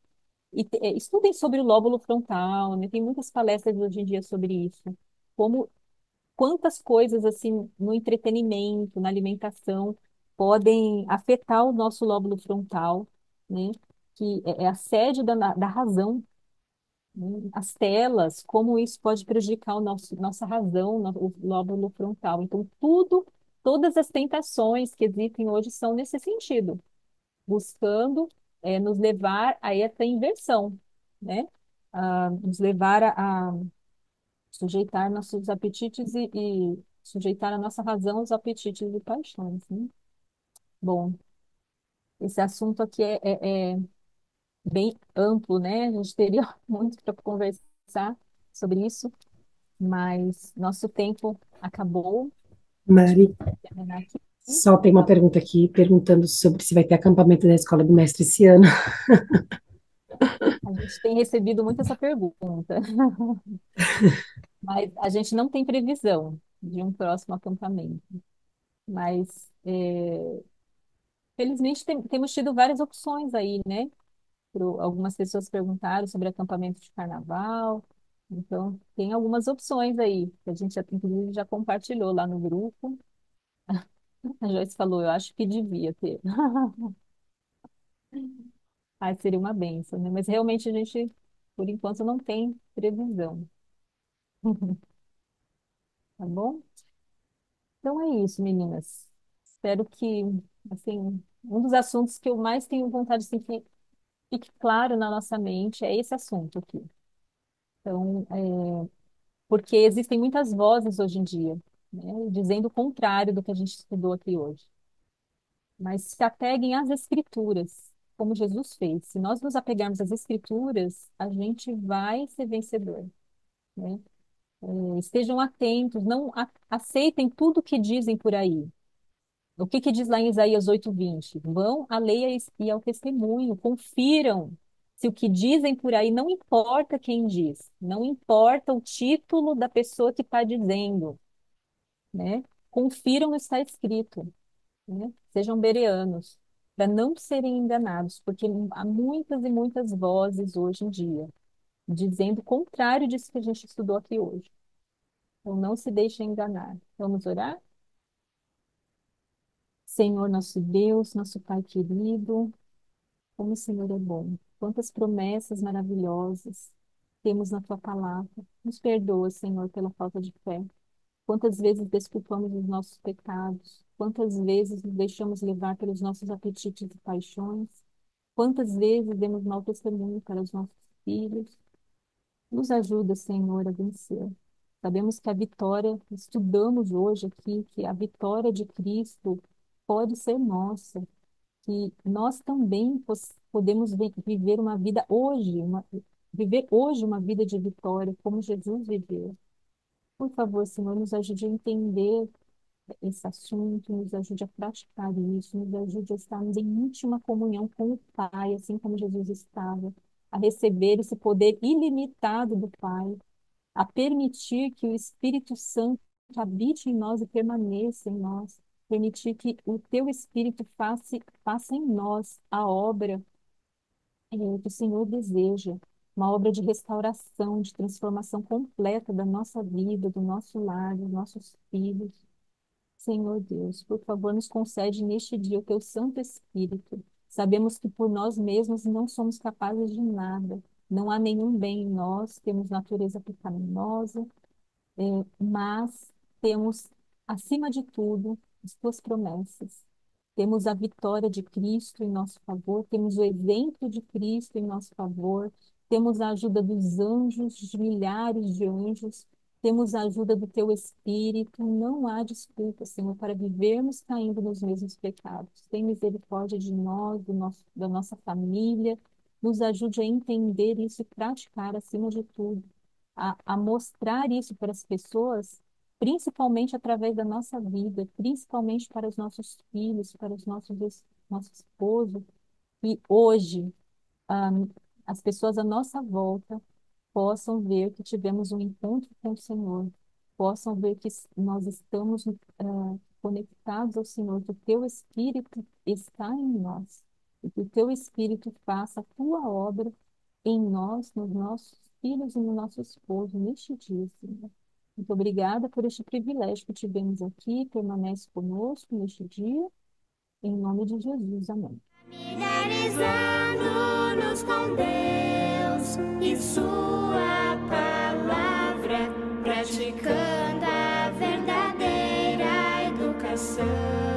estudem sobre o lóbulo frontal, né, tem muitas palestras hoje em dia sobre isso. Como quantas coisas assim no entretenimento, na alimentação, podem afetar o nosso lóbulo frontal, né? Que é a sede da razão, né? As telas, como isso pode prejudicar nossa razão, o lóbulo frontal. Então, todas as tentações que existem hoje são nesse sentido, buscando nos levar a essa inversão, né? Nos levar a sujeitar nossos apetites e sujeitar a nossa razão aos apetites e paixões, né? Bom, esse assunto aqui é bem amplo, né? A gente teria muito para conversar sobre isso, mas nosso tempo acabou. A gente Mari, vai terminar aqui. só tem uma Tá? pergunta aqui perguntando sobre se vai ter acampamento na escola do mestre esse ano. A gente tem recebido muito essa pergunta, mas a gente não tem previsão de um próximo acampamento. Mas, felizmente, temos tido várias opções aí, né? Algumas pessoas perguntaram sobre acampamento de carnaval. Então, tem algumas opções aí, que a gente já, inclusive, já compartilhou lá no grupo. A Joyce falou, eu acho que devia ter. Ai, seria uma bênção, né? Mas realmente a gente, por enquanto, não tem previsão. Tá bom? Então é isso, meninas. Espero que, assim, um dos assuntos que eu mais tenho vontade, assim, que fique claro na nossa mente é esse assunto aqui. Então, porque existem muitas vozes hoje em dia, né, dizendo o contrário do que a gente estudou aqui hoje. Mas se apeguem às Escrituras, como Jesus fez. Se nós nos apegarmos às Escrituras, a gente vai ser vencedor, né? Estejam atentos, não aceitem tudo que dizem por aí. O que diz lá em Isaías 8:20? Vão à lei e ao testemunho, confiram se o que dizem por aí, não importa quem diz, não importa o título da pessoa que está dizendo, né? Confiram no que está escrito, né? Sejam bereanos, para não serem enganados, porque há muitas e muitas vozes hoje em dia dizendo o contrário disso que a gente estudou aqui hoje. Então não se deixem enganar. Vamos orar? Senhor nosso Deus, nosso Pai querido, como o Senhor é bom. Quantas promessas maravilhosas temos na tua palavra. Nos perdoa, Senhor, pela falta de fé. Quantas vezes desculpamos os nossos pecados? Quantas vezes nos deixamos levar pelos nossos apetites e paixões? Quantas vezes demos mau testemunho para os nossos filhos? Nos ajuda, Senhor, a vencer. Sabemos que a vitória, estudamos hoje aqui, que a vitória de Cristo pode ser nossa, que nós também podemos viver uma vida hoje, viver hoje uma vida de vitória, como Jesus viveu. Por favor, Senhor, nos ajude a entender esse assunto, nos ajude a praticar isso, nos ajude a estarmos em íntima comunhão com o Pai, assim como Jesus estava, a receber esse poder ilimitado do Pai, a permitir que o Espírito Santo habite em nós e permaneça em nós, permitir que o Teu Espírito faça em nós a obra que o Senhor deseja, uma obra de restauração, de transformação completa da nossa vida, do nosso lar, dos nossos filhos. Senhor Deus, por favor, nos concede neste dia o teu Santo Espírito. Sabemos que por nós mesmos não somos capazes de nada. Não há nenhum bem em nós, temos natureza pecaminosa, mas temos, acima de tudo, as tuas promessas. Temos a vitória de Cristo em nosso favor, temos o exemplo de Cristo em nosso favor, temos a ajuda dos anjos, de milhares de anjos, temos a ajuda do teu Espírito. Não há desculpa, Senhor, para vivermos caindo nos mesmos pecados. Tem misericórdia de nós, da nossa família. Nos ajude a entender isso e praticar acima de tudo, a mostrar isso para as pessoas, principalmente através da nossa vida, principalmente para os nossos filhos, para os nosso esposo, e hoje ah, as pessoas à nossa volta possam ver que tivemos um encontro com o Senhor, possam ver que nós estamos conectados ao Senhor, que o Teu Espírito está em nós, e que o Teu Espírito faça a Tua obra em nós, nos nossos filhos e no nosso esposo, neste dia, Senhor. Muito obrigada por este privilégio que tivemos aqui, permanece conosco neste dia, em nome de Jesus, amém. Familiarizando-nos com Deus e Sua palavra, praticando a verdadeira educação.